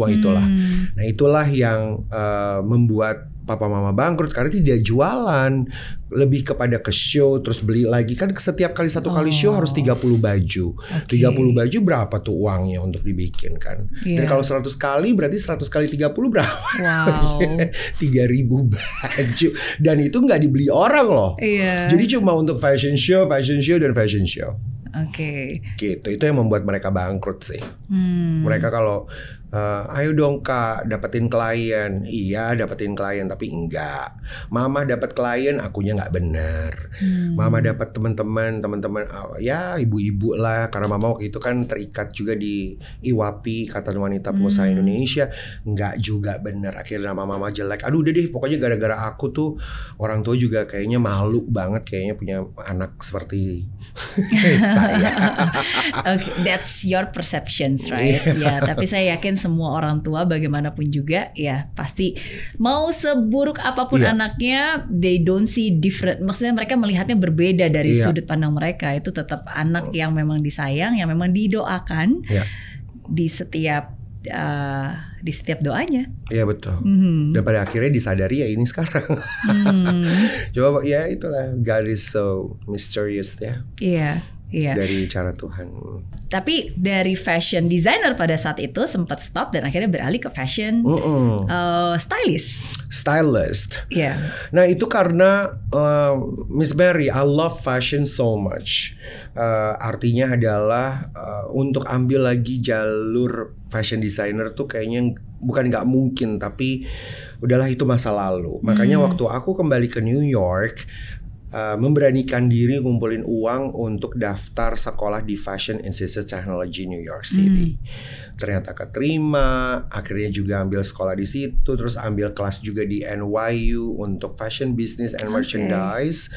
itulah. Nah itulah yang membuat papa mama bangkrut karena tidak jualan, lebih kepada ke show terus beli lagi kan. Setiap kali 1 kali show harus 30 baju. 30 baju berapa tuh uangnya untuk dibikin kan? Dan kalau 100 kali berarti 100 kali 30 berapa? 3.000 baju. Dan itu nggak dibeli orang loh. Jadi cuma untuk fashion show dan fashion show. Gitu, itu yang membuat mereka bangkrut sih. Mereka kalau ayo dong kak dapetin klien, iya dapetin klien, tapi enggak. Mama dapat klien, akunya nggak bener. Mama dapat teman-teman, ya ibu-ibu lah, karena mama waktu itu kan terikat juga di IWAPI, Ikatan Wanita Pengusaha Indonesia, nggak juga bener. Akhirnya mama jelek. Aduh udah deh, pokoknya gara-gara aku tuh orang tua juga kayaknya malu banget kayaknya punya anak seperti saya. That's your perceptions, right? Ya, tapi saya yakin semua orang tua bagaimanapun juga ya pasti mau seburuk apapun anaknya, they don't see different. Maksudnya mereka melihatnya berbeda dari sudut pandang mereka. Itu tetap anak yang memang disayang, yang memang didoakan di setiap doanya. Iya betul. Dan pada akhirnya disadari ya ini sekarang. Coba ya itulah, God is so mysterious ya. Dari cara Tuhan. Tapi dari fashion designer pada saat itu sempat stop dan akhirnya beralih ke fashion stylist. Nah itu karena Miss Mary, I love fashion so much. Artinya adalah untuk ambil lagi jalur fashion designer tuh kayaknya bukan nggak mungkin, tapi udahlah itu masa lalu. Makanya waktu aku kembali ke New York, memberanikan diri ngumpulin uang untuk daftar sekolah di Fashion Institute Technology New York City. Ternyata keterima, akhirnya juga ambil sekolah di situ, terus ambil kelas juga di NYU untuk fashion business and merchandise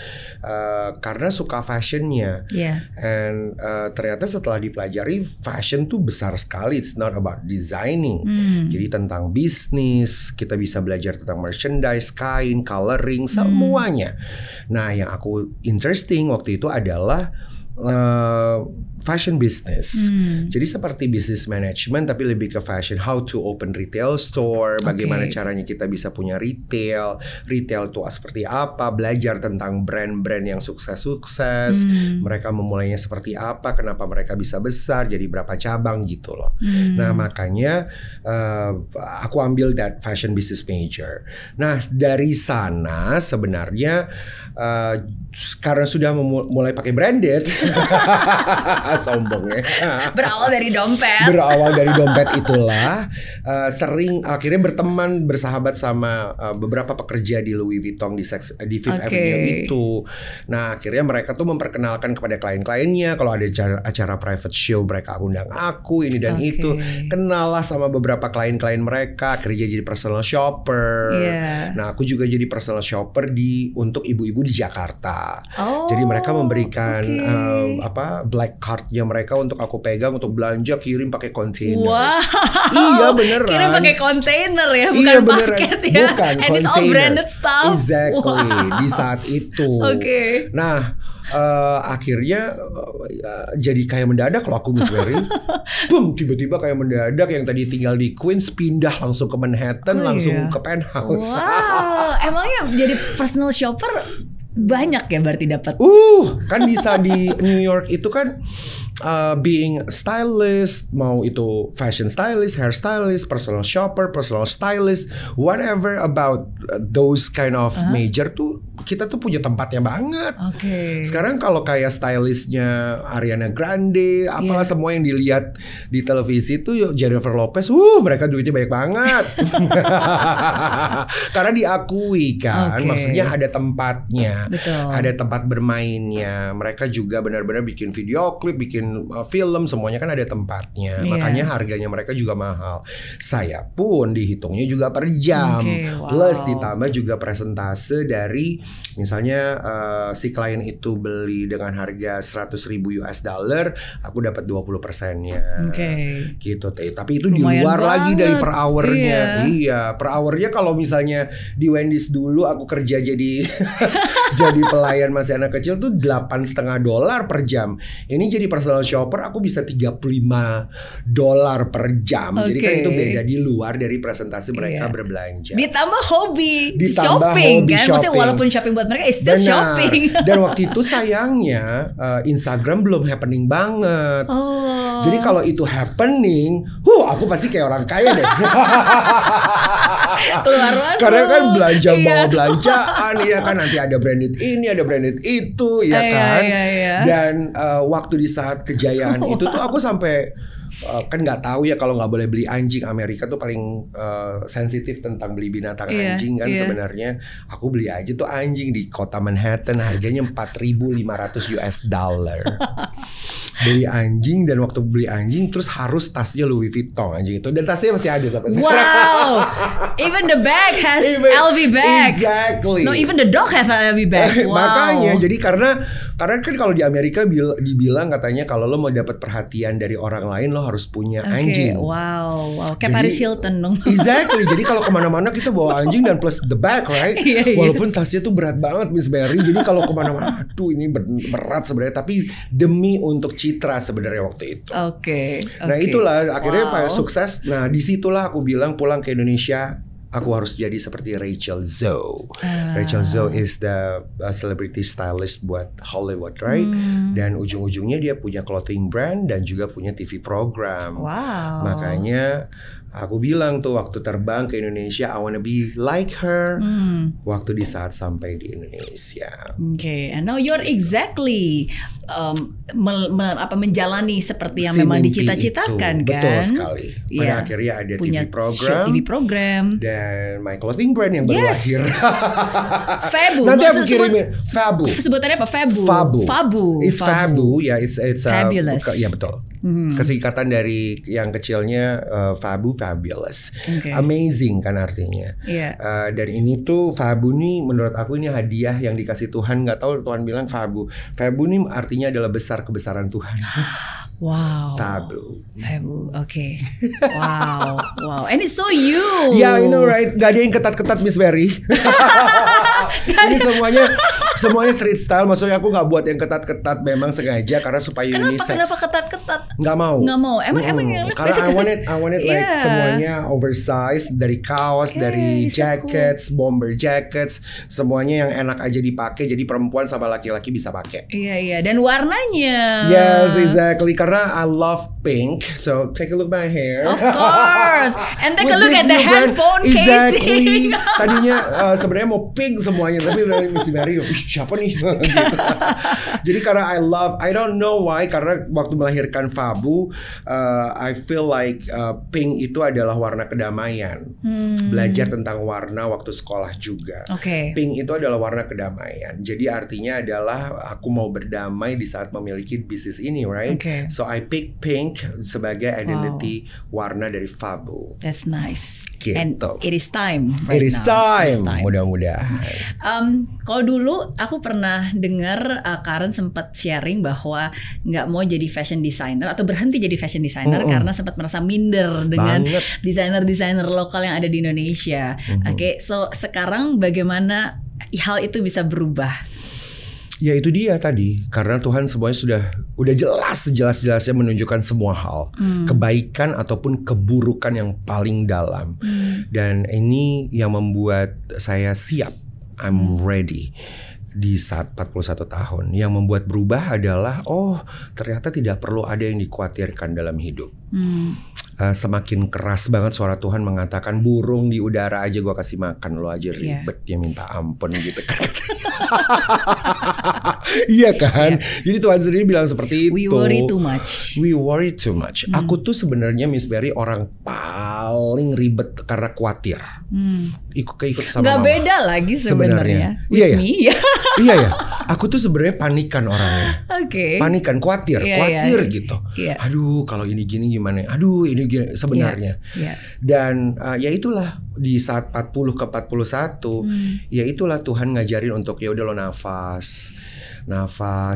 karena suka fashionnya. And ternyata setelah dipelajari, fashion tuh besar sekali. It's not about designing. Jadi tentang bisnis, kita bisa belajar tentang merchandise, kain, coloring, semuanya. Nah, yang aku interesting waktu itu adalah fashion business. Jadi seperti business management tapi lebih ke fashion. How to open retail store, bagaimana caranya kita bisa punya retail tuh seperti apa, belajar tentang brand-brand yang sukses-sukses, mereka memulainya seperti apa, kenapa mereka bisa besar, jadi berapa cabang gitu loh. Nah, makanya aku ambil that fashion business major. Nah, dari sana sebenarnya karena sudah mulai pakai branded sombong ya. Berawal dari dompet itulah sering akhirnya bersahabat sama beberapa pekerja di Louis Vuitton di Fifth Avenue itu. Nah, akhirnya mereka tuh memperkenalkan kepada klien-kliennya kalau ada acara private show mereka undang aku ini dan itu. Kenal lah sama beberapa klien-klien mereka, akhirnya jadi personal shopper. Nah, aku juga jadi personal shopper untuk ibu-ibu di Jakarta. Jadi mereka memberikan black cardnya mereka untuk aku pegang untuk belanja, kirim pakai kontainer. Iya beneran. Kirim pakai kontainer ya, bukan paket ya. Bukan, and it's all branded stuff. Exactly. Di saat itu. Nah, akhirnya jadi kayak mendadak loh aku Miss Mary. Tiba-tiba kayak mendadak, yang tadi tinggal di Queens pindah langsung ke Manhattan, langsung ke penthouse. Emangnya jadi personal shopper banyak ya berarti dapat? Kan bisa di New York itu kan being stylist, mau itu fashion stylist, hair stylist, personal shopper, personal stylist, whatever about those kind of major tuh kita tuh punya tempatnya banget. Sekarang kalau kayak stylistnya Ariana Grande, apalah semua yang dilihat di televisi itu Jennifer Lopez, mereka duitnya banyak banget. Karena diakui kan, maksudnya ada tempatnya, ada tempat bermainnya. Mereka juga benar-benar bikin video klip, bikin film, semuanya kan ada tempatnya. Makanya harganya mereka juga mahal. Saya pun dihitungnya juga per jam, plus ditambah juga presentase dari misalnya si klien itu beli dengan harga 100.000 US dollar, aku dapat 20%-nya. Gitu. Tapi itu lumayan di luar banget lagi dari per hour-nya. Iya, per hour-nya kalau misalnya di Wendy's dulu aku kerja jadi jadi pelayan masih anak kecil tuh $8,5 per jam. Ini jadi personal shopper aku bisa $35 per jam. Jadi kan itu beda, di luar dari presentasi mereka berbelanja. Ditambah hobi shopping kan. Maksudnya walaupun shopping buat mereka is still shopping. Dan waktu itu sayangnya Instagram belum happening banget. Jadi kalau itu happening, aku pasti kayak orang kaya deh. Keluar masuk. Karena kan belanja bawa belanjaan ya kan, nanti ada branded ini, ada branded itu ya kan. Dan waktu di saat kejayaan itu tuh aku sampai kan nggak tahu ya kalau nggak boleh beli anjing. Amerika tuh paling sensitif tentang beli binatang anjing kan. Sebenarnya aku beli aja tuh anjing di kota Manhattan, harganya $4,500 US dollar. Beli anjing, dan waktu beli anjing terus harus tasnya Louis Vuitton anjing itu, dan tasnya masih ada sampai sekarang. Wow, even the bag has LV bag. Exactly. No, even the dog has LV bag. Wow. Makanya jadi karena kan kalau di Amerika dibilang katanya kalau lo mau dapat perhatian dari orang lain lo harus punya anjing. Wow. Kayak Paris Hilton dong. Exactly. Jadi kalau kemana-mana kita bawa anjing dan plus the bag, right? Walaupun tasnya tuh berat banget Miss Berry. Jadi kalau kemana-mana, aduh ini berat sebenarnya. Tapi demi untuk citra sebenarnya waktu itu. Nah itulah akhirnya sukses. Nah disitulah aku bilang pulang ke Indonesia, aku harus jadi seperti Rachel Zoe. Rachel Zoe is the celebrity stylist buat Hollywood, right? Dan ujung-ujungnya dia punya clothing brand dan juga punya TV program. Makanya Aku bilang tuh waktu terbang ke Indonesia, I wanna be like her. Waktu di saat sampai di Indonesia. Okay, and now you're exactly menjalani seperti yang Si memang mimpi dicita-citakan itu. kan? Betul sekali. Pada Yeah. akhirnya ada Punya TV program dan my clothing brand yang baru Yes. lahir. Fabu. Nanti aku Maksud- kirimin Fabu. Sebutannya apa? Fabu. Fabu. It's Fabu. Ya, it's Fabulous. Ya betul. Kesingkatan dari yang kecilnya Fabu, fabulous. Okay. Amazing kan artinya. Iya. Dan ini tuh Fabu nih menurut aku ini hadiah yang dikasih Tuhan. Nggak tahu Tuhan bilang Fabu. Fabu nih artinya adalah besar kebesaran Tuhan. Wow. Fabu. Fabu. Oke. Wow. Wow. And it's so you. Ya, you know right. Gak ada yang ketat-ketat Miss Berry. Ini semuanya street style. Maksudnya aku nggak buat yang ketat-ketat. Memang sengaja karena supaya unisex. Kenapa ketat-ketat? Nggak mau. Emang yang karena I want it like Yeah. semuanya oversized, dari kaos, dari so jackets, bomber jackets, semuanya yang enak aja dipakai. Jadi perempuan sama laki-laki bisa pakai. Iya. Dan warnanya. Yes, exactly. Karena I love pink. So take a look at my hair. Of course. And take a With look this at the new brand. handphone Exactly. casing. Tadinya sebenarnya mau pink semuanya, tapi udah Miss Mary, siapa nih? Gitu. Jadi karena I don't know why, karena waktu melahirkan Fabu, I feel like pink itu adalah warna kedamaian. Belajar tentang warna waktu sekolah juga. Oke. Pink itu adalah warna kedamaian. Jadi artinya adalah aku mau berdamai di saat memiliki bisnis ini, right? Okay. So I pick pink sebagai identity warna dari Fabu. That's nice. Gitu. And it is time. It is now. time. Mudah-mudahan. Kalau dulu aku pernah dengar Karen sempat sharing bahwa nggak mau jadi fashion designer atau berhenti jadi fashion designer karena sempat merasa minder dengan Banget. desainer-designer lokal yang ada di Indonesia. Oke, so sekarang bagaimana hal itu bisa berubah? Ya itu dia tadi, karena Tuhan semuanya udah jelas-jelasnya menunjukkan semua hal, kebaikan ataupun keburukan yang paling dalam. Dan ini yang membuat saya siap, I'm ready. Di saat 41 tahun, yang membuat berubah adalah ternyata tidak perlu ada yang dikhawatirkan dalam hidup. Semakin keras banget suara Tuhan mengatakan, burung di udara aja gua kasih makan, lo aja ribet, dia minta ampun gitu kan. Iya kan? Jadi Tuhan sendiri bilang seperti itu. We worry too much. We worry too much. Aku tuh sebenarnya Miss Berry orang paling ribet karena khawatir. Ikut sama Gak mama. beda lagi sebenarnya. Iya ya. Iya. Iya ya. Aku tuh sebenarnya panikan orangnya. Oke. Panikan, khawatir gitu. Iya. Aduh, kalau ini gini gimana? Aduh, ini gini sebenarnya. Iya. Dan ya itulah di saat 40 ke 41, ya itulah Tuhan ngajarin untuk ya udah lo nafas,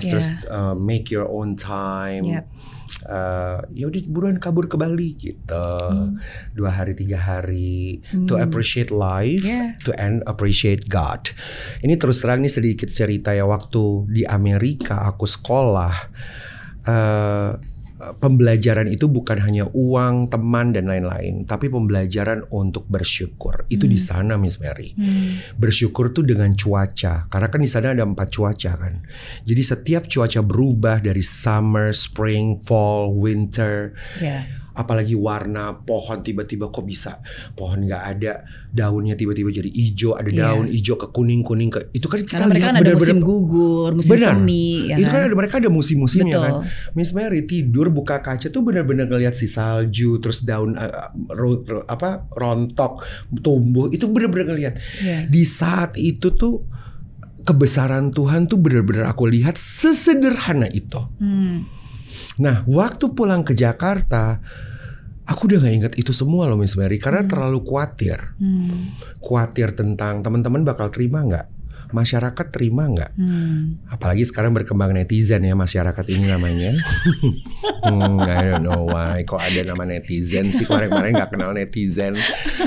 terus make your own time. Ya udah buruan kabur ke Bali gitu. 2 hari 3 hari to appreciate life, to appreciate God. Ini terus terang nih sedikit cerita ya, waktu di Amerika aku sekolah, pembelajaran itu bukan hanya uang, teman dan lain-lain, tapi pembelajaran untuk bersyukur. Itu di sana Miss Mary. Bersyukur tuh dengan cuaca, karena kan di sana ada 4 cuaca kan. Jadi setiap cuaca berubah dari summer, spring, fall, winter. Apalagi warna pohon tiba-tiba kok bisa pohon nggak ada daunnya tiba-tiba jadi hijau, ada daun hijau ke kuning ke itu kan kita karena mereka lihat kan ada musim gugur, musim semi. Itu kan ada mereka ada musim-musimnya kan. Betul. Miss Mary tidur buka kaca tuh benar-benar ngelihat si salju, terus daun rontok tumbuh, itu benar-benar ngelihat. Di saat itu tuh kebesaran Tuhan tuh benar-benar aku lihat sesederhana itu. Nah, waktu pulang ke Jakarta, aku udah gak ingat itu semua loh Miss Mary, karena terlalu khawatir. Khawatir tentang teman-teman bakal terima gak? Masyarakat terima gak? Apalagi sekarang berkembang netizen ya masyarakat ini namanya. I don't know why kok ada nama netizen sih. Kemarin gak kenal netizen.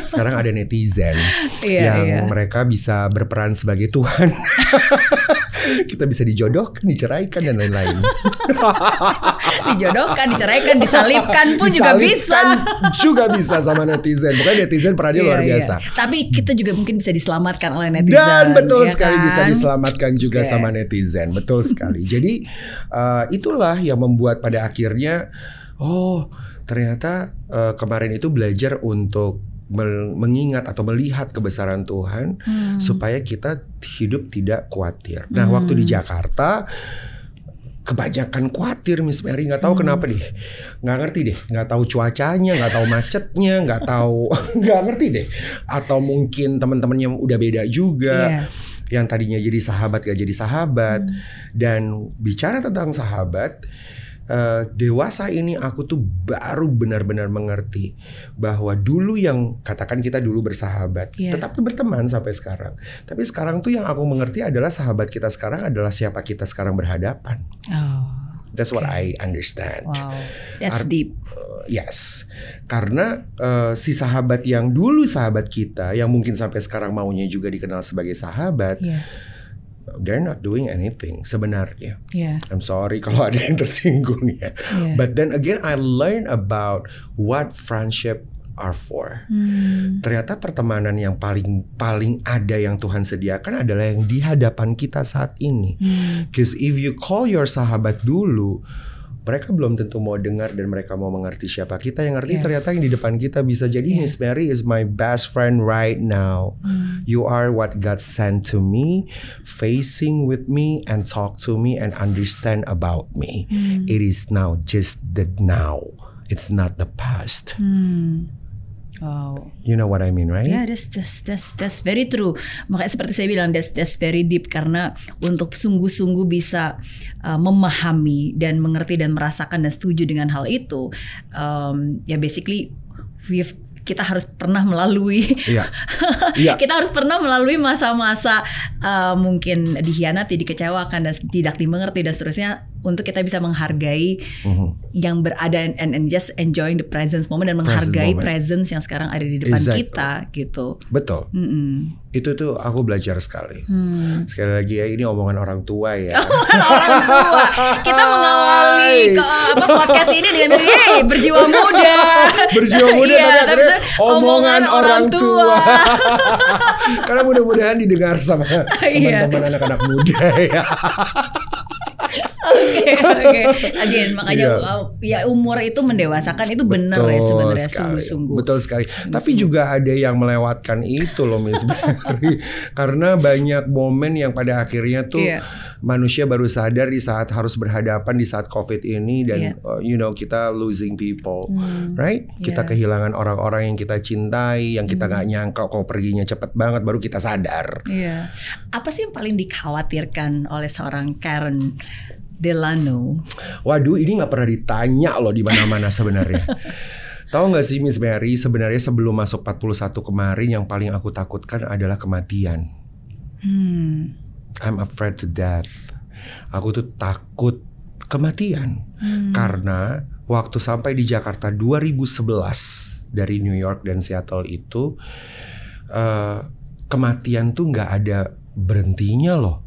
Sekarang ada netizen yang mereka bisa berperan sebagai Tuhan. Kita bisa dijodohkan, diceraikan dan lain-lain. Dijodohkan, diceraikan, disalibkan pun juga bisa sama netizen. Bukan netizen perannya luar biasa. Tapi kita juga mungkin bisa diselamatkan oleh netizen. Dan betul sekali kan? bisa diselamatkan juga sama netizen. Betul sekali. Jadi itulah yang membuat pada akhirnya ternyata kemarin itu belajar untuk mengingat atau melihat kebesaran Tuhan supaya kita hidup tidak khawatir. Nah, waktu di Jakarta kebanyakan khawatir, Miss Mary, nggak tahu kenapa deh, nggak ngerti deh, nggak tahu cuacanya, nggak tahu macetnya, nggak tahu, nggak ngerti deh, atau mungkin teman-temannya udah beda juga, yang tadinya jadi sahabat gak jadi sahabat. Dan bicara tentang sahabat, dewasa ini aku tuh baru benar-benar mengerti bahwa dulu yang katakan kita dulu bersahabat, tetap berteman sampai sekarang. Tapi sekarang tuh yang aku mengerti adalah sahabat kita sekarang adalah siapa kita sekarang berhadapan. That's what I understand. Wow, that's deep. Yes, karena si sahabat yang dulu sahabat kita, yang mungkin sampai sekarang maunya juga dikenal sebagai sahabat, they're not doing anything sebenarnya. I'm sorry kalau ada yang tersinggung ya. But then again, I learned about what friendship are for. Ternyata pertemanan yang paling ada yang Tuhan sediakan adalah yang di hadapan kita saat ini. Because if you call your sahabat dulu, mereka belum tentu mau dengar dan mereka mau mengerti siapa kita. Yang ngerti ternyata yang di depan kita bisa jadi Miss Mary is my best friend right now. You are what God sent to me, facing with me and talk to me and understand about me. It is now, just the now. It's not the past. Wow. You know what I mean, right? Yeah, that's very true. Makanya seperti saya bilang, that's very deep, karena untuk sungguh-sungguh bisa memahami dan mengerti dan merasakan dan setuju dengan hal itu, ya basically kita harus pernah melalui kita harus pernah melalui masa-masa mungkin dikhianati, dikecewakan dan tidak dimengerti dan seterusnya, untuk kita bisa menghargai yang berada and just enjoying the presence moment dan menghargai presence yang sekarang ada di depan kita gitu. Betul. Itu tuh aku belajar sekali. Sekali lagi ya, ini omongan orang tua ya. Omongan orang tua. Kita mengawali podcast ini dengan berjiwa muda. Berjiwa muda, tapi akhirnya omongan orang tua. Karena mudah-mudahan didengar sama teman-teman anak-anak muda ya. Oke. Again, makanya ya umur itu mendewasakan, itu benar ya sebenarnya, sungguh-sungguh. Betul sekali. Tapi juga ada yang melewatkan itu loh, Miss Mary. Karena banyak momen yang pada akhirnya tuh manusia baru sadar di saat harus berhadapan di saat COVID ini dan kita losing people, right? Kita kehilangan orang-orang yang kita cintai, yang kita nggak nyangka kok perginya cepet banget, baru kita sadar. Apa sih yang paling dikhawatirkan oleh seorang Karen Delano? Waduh, ini nggak pernah ditanya loh di mana-mana sebenarnya. Tahu nggak sih Miss Mary, sebenarnya sebelum masuk 41 kemarin yang paling aku takutkan adalah kematian. I'm afraid to death. Aku tuh takut kematian karena waktu sampai di Jakarta 2011 dari New York dan Seattle itu, kematian tuh nggak ada berhentinya loh.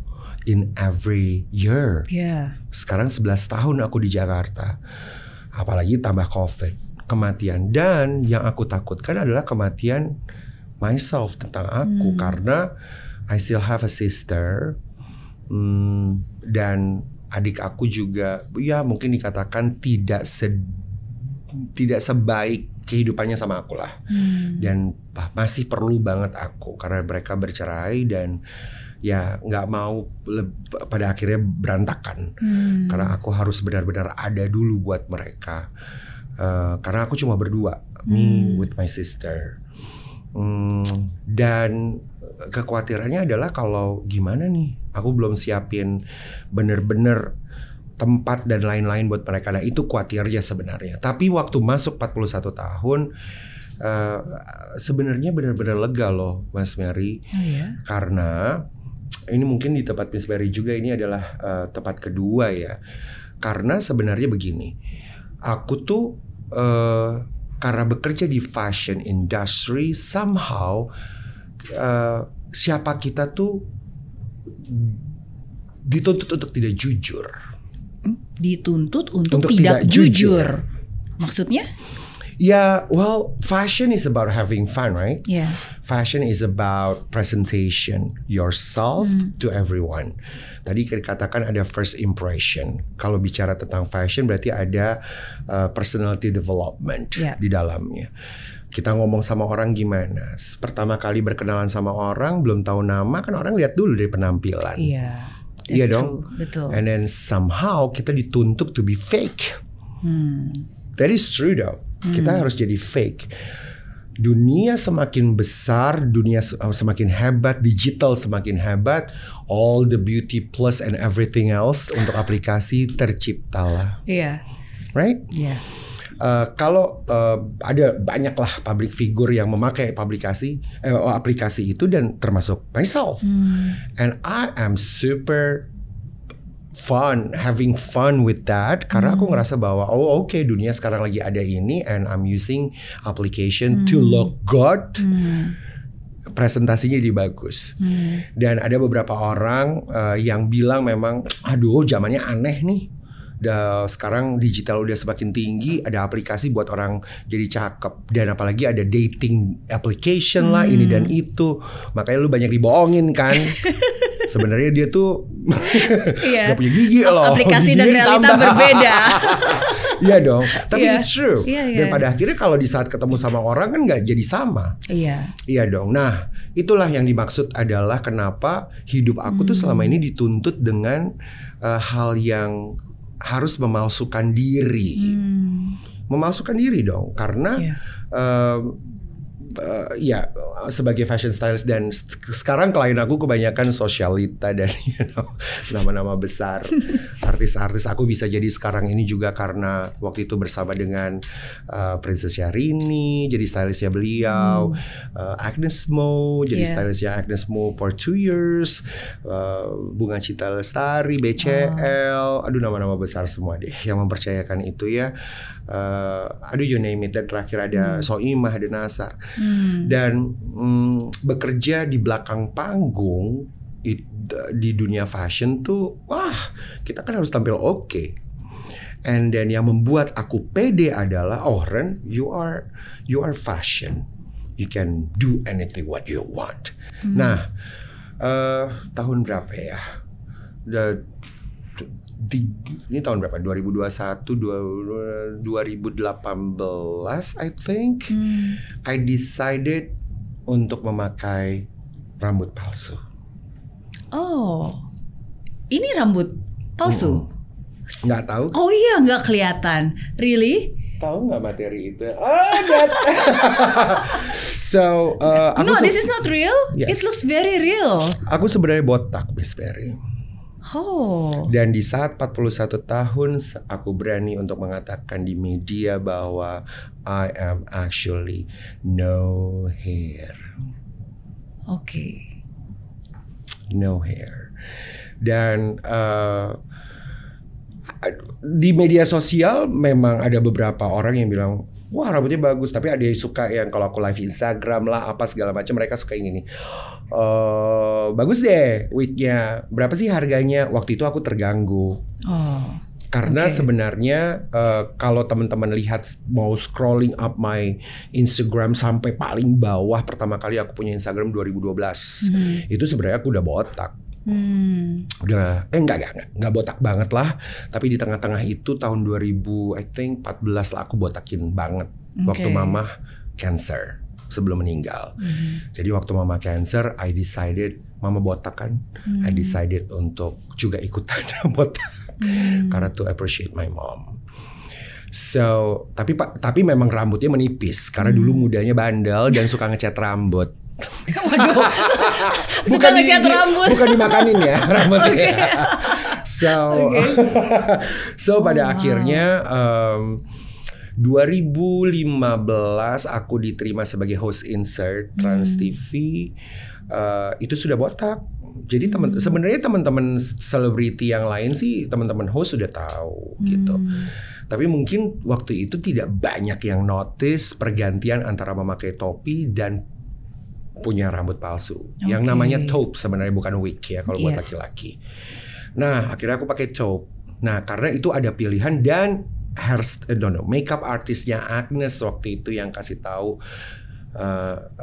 In every year. Sekarang 11 tahun aku di Jakarta. Apalagi tambah COVID, kematian. Dan yang aku takutkan adalah kematian myself, tentang aku. Karena I still have a sister. Dan adik aku juga, ya mungkin dikatakan tidak sebaik kehidupannya sama aku lah. Dan masih perlu banget aku, karena mereka bercerai dan ya nggak mau pada akhirnya berantakan. Karena aku harus benar-benar ada dulu buat mereka. Karena aku cuma berdua, me with my sister. Dan kekhawatirannya adalah kalau gimana nih, aku belum siapin bener-bener tempat dan lain-lain buat mereka. Nah itu khawatirnya sebenarnya. Tapi waktu masuk 41 tahun, sebenarnya benar-benar lega loh Mas Mary. Karena ini mungkin di tempat Miss Mary juga, ini adalah tempat kedua ya. Karena sebenarnya begini, aku tuh karena bekerja di fashion industry, somehow siapa kita tuh dituntut untuk tidak jujur. Dituntut untuk tidak jujur. Maksudnya? Yeah, well, fashion is about having fun, right? Yeah. Fashion is about presentation yourself to everyone. Tadi dikatakan ada first impression. Kalau bicara tentang fashion berarti ada personality development di dalamnya. Kita ngomong sama orang gimana? Pertama kali berkenalan sama orang, belum tahu nama, kan orang lihat dulu dari penampilan. Iya. Iya That's dong. true. Betul. And then somehow kita dituntut to be fake. That is true though. Kita harus jadi fake. Dunia semakin besar, dunia semakin hebat, digital semakin hebat, all the beauty plus and everything else untuk aplikasi terciptalah. Iya. Right? Iya. Kalau ada banyak lah public figure yang memakai aplikasi itu dan termasuk myself. And I am super having fun with that karena aku ngerasa bahwa okay, dunia sekarang lagi ada ini and I'm using application to look good. Presentasinya jadi bagus. Dan ada beberapa orang yang bilang memang aduh zamannya aneh nih. Sekarang digital udah semakin tinggi, ada aplikasi buat orang jadi cakep, dan apalagi ada dating application lah ini dan itu, makanya lu banyak dibohongin kan. Sebenarnya dia tuh gak punya gigi loh. Aplikasi gigi dan realita berbeda. Iya dong, tapi it's true. Yeah. Dan pada akhirnya kalau di saat ketemu sama orang kan gak jadi sama. Iya dong. Nah, itulah yang dimaksud adalah kenapa hidup aku tuh selama ini dituntut dengan hal yang harus memalsukan diri. Memalsukan diri dong, karena ya sebagai fashion stylist, dan sekarang klien aku kebanyakan sosialita dan nama-nama besar, artis-artis. Aku bisa jadi sekarang ini juga karena waktu itu bersama dengan Princess Syahrini jadi stylistnya beliau, Agnes Mo jadi stylistnya Agnes Mo for 2 years, Bunga Cita Lestari, BCL, aduh nama-nama besar semua deh yang mempercayakan itu ya. Aduh you name it. Dan terakhir ada Soimah, ada Nasar. Dan bekerja di belakang panggung di dunia fashion tuh, wah kita kan harus tampil oke. And then yang membuat aku pede adalah Ren, you are fashion, you can do anything what you want. Nah tahun berapa ya? Ini tahun berapa? 2021, 2018 I think. I decided untuk memakai rambut palsu. Oh, ini rambut palsu? Nggak tahu. Oh iya, nggak kelihatan. Really? Tahu nggak materi itu? So, no, this is not real. Yes. It looks very real. Aku sebenarnya botak, Miss Berry. Dan di saat 41 tahun aku berani untuk mengatakan di media bahwa I am actually no hair. No hair. Dan di media sosial memang ada beberapa orang yang bilang, wah rambutnya bagus, tapi ada yang suka yang kalau aku live Instagram lah apa segala macam, mereka suka yang ini. Bagus deh wignya, berapa sih harganya? Waktu itu aku terganggu. Karena sebenarnya kalau teman-teman lihat, mau scrolling up my Instagram sampai paling bawah, pertama kali aku punya Instagram 2012. Itu sebenarnya aku udah botak. Udah enggak botak banget lah, tapi di tengah-tengah itu tahun 2000 I think 14 lah aku botakin banget. Waktu mama cancer sebelum meninggal. Jadi waktu mama cancer, I decided, mama botak kan, I decided untuk juga ikutan botak karena to appreciate my mom. So tapi memang rambutnya menipis karena dulu mudanya bandel dan suka ngecat rambut. Waduh, bukan ngecat rambut, bukan dimakanin ya rambutnya. So pada akhirnya 2015 aku diterima sebagai host insert Trans TV. Itu sudah botak. Jadi sebenarnya teman-teman selebriti yang lain sih, teman-teman host sudah tahu gitu. Tapi mungkin waktu itu tidak banyak yang notice pergantian antara memakai topi dan punya rambut palsu. Yang namanya taupe sebenarnya, bukan wig ya kalau buat laki-laki. Nah akhirnya aku pakai taupe. Nah karena itu ada pilihan dan makeup artisnya Agnes waktu itu yang kasih tahu,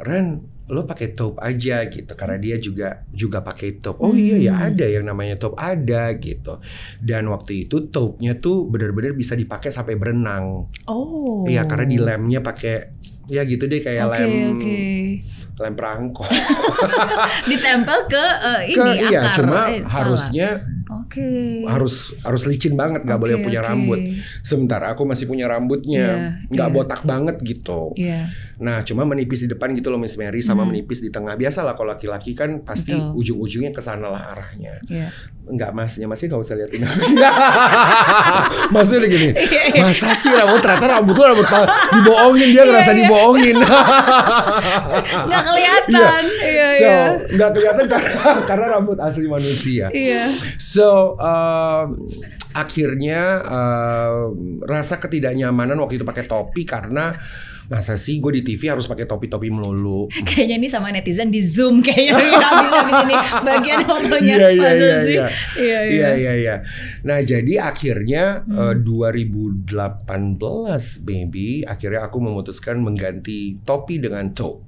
Ren, lo pakai taupe aja gitu, karena dia juga pakai taupe. Oh iya ya, ada yang namanya taupe, ada gitu. Dan waktu itu taupe-nya tuh benar-benar bisa dipakai sampai berenang. Oh. Iya, karena di lemnya pakai ya gitu deh, kayak lem perangko. Ditempel ke ini iya, akar. cuma harusnya harus licin banget, nggak boleh punya rambut. Sementara aku masih punya rambutnya, nggak botak banget gitu. Nah, cuma menipis di depan gitu loh Miss Mary, sama menipis di tengah. Biasalah kalau laki-laki kan pasti ujung-ujungnya ke sana lah arahnya. Enggak, masnya nggak usah liatin aku. Masnya udah gini, masa sih ternyata rambut tuh rambut dibohongin, dia ngerasa dibohongin. Nggak kelihatan. Nggak kelihatan karena rambut asli manusia. So akhirnya rasa ketidaknyamanan waktu itu pakai topi, karena masa sih gue di TV harus pakai topi-topi melulu. Kayaknya ini sama netizen di Zoom kayaknya habis ini bagian fotonya. Iya. Nah, jadi akhirnya 2018 baby, akhirnya aku memutuskan mengganti topi dengan taupe.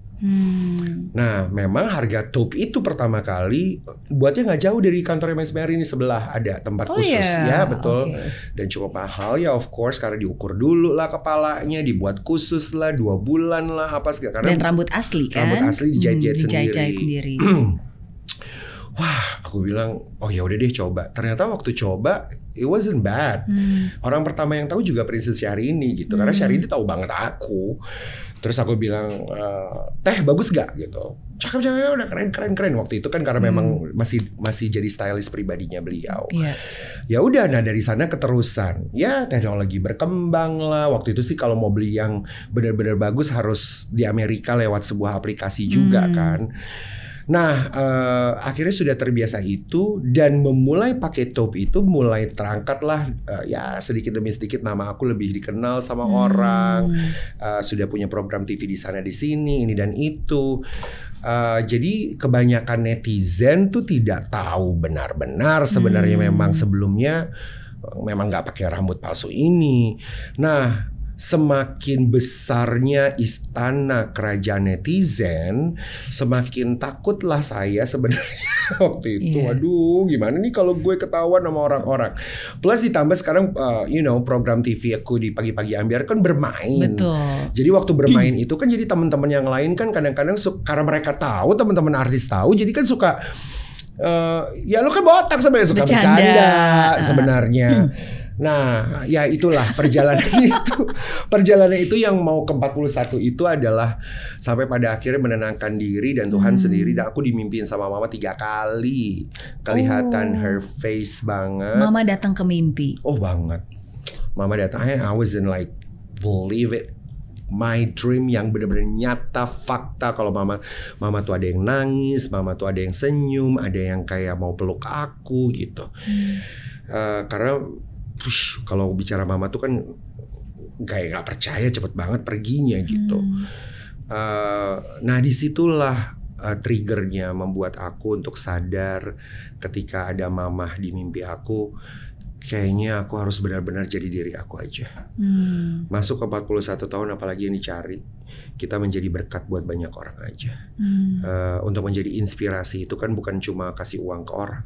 Nah, memang harga taupe itu pertama kali buatnya nggak jauh dari kantor Miss Mary ini, sebelah ada tempat khusus. Ya betul. Dan cukup mahal ya, of course, karena diukur dulu lah kepalanya, dibuat khusus lah, 2 bulan lah apa segala. Dan rambut asli kan? Rambut asli dijahit-jahit sendiri. Wah, aku bilang, oh ya udah deh coba. Ternyata waktu coba, it wasn't bad. Orang pertama yang tahu juga Princess Syahrini gitu, karena Syahrini tahu banget aku. Terus aku bilang, teh bagus gak gitu? Cakep, udah keren. Waktu itu kan karena memang masih jadi stylist pribadinya beliau. Ya udah, nah dari sana keterusan. Ya teknologi berkembang lah. Waktu itu sih kalau mau beli yang benar-benar bagus harus di Amerika lewat sebuah aplikasi juga kan. Nah, akhirnya sudah terbiasa itu, dan memulai pakai taupe itu mulai terangkatlah ya sedikit demi sedikit nama aku lebih dikenal sama orang. Sudah punya program TV di sana di sini, ini dan itu. Jadi kebanyakan netizen tuh tidak tahu benar-benar sebenarnya memang sebelumnya memang nggak pakai rambut palsu ini. Nah, semakin besarnya istana kerajaan netizen, semakin takutlah saya sebenarnya waktu itu. Waduh, gimana nih kalau gue ketahuan sama orang-orang. Plus ditambah sekarang, program TV aku di pagi-pagi Ambiar kan bermain. Betul. Jadi waktu bermain itu kan jadi teman-teman yang lain kan kadang-kadang karena mereka tahu, teman-teman artis tahu, jadi kan suka, ya lu kan botak sebenarnya, suka bercanda sebenarnya. Nah, ya itulah perjalanan itu. Perjalanan itu yang mau ke 41 itu adalah sampai pada akhirnya menenangkan diri dan Tuhan sendiri. Dan aku dimimpiin sama mama 3 kali. Kelihatan her face banget. Mama datang ke mimpi. Oh banget. Mama datang, I wasn't like believe it. My dream yang benar-benar nyata, fakta. Kalau mama tuh ada yang nangis, mama tuh ada yang senyum, ada yang kayak mau peluk aku gitu. Karena kalau bicara mama tuh kan kayak nggak percaya, cepet banget perginya gitu. Nah disitulah triggernya membuat aku untuk sadar ketika ada mama di mimpi aku, kayaknya aku harus benar-benar jadi diri aku aja. Masuk ke 41 tahun apalagi yang dicari, kita menjadi berkat buat banyak orang aja. Untuk menjadi inspirasi itu kan bukan cuma kasih uang ke orang.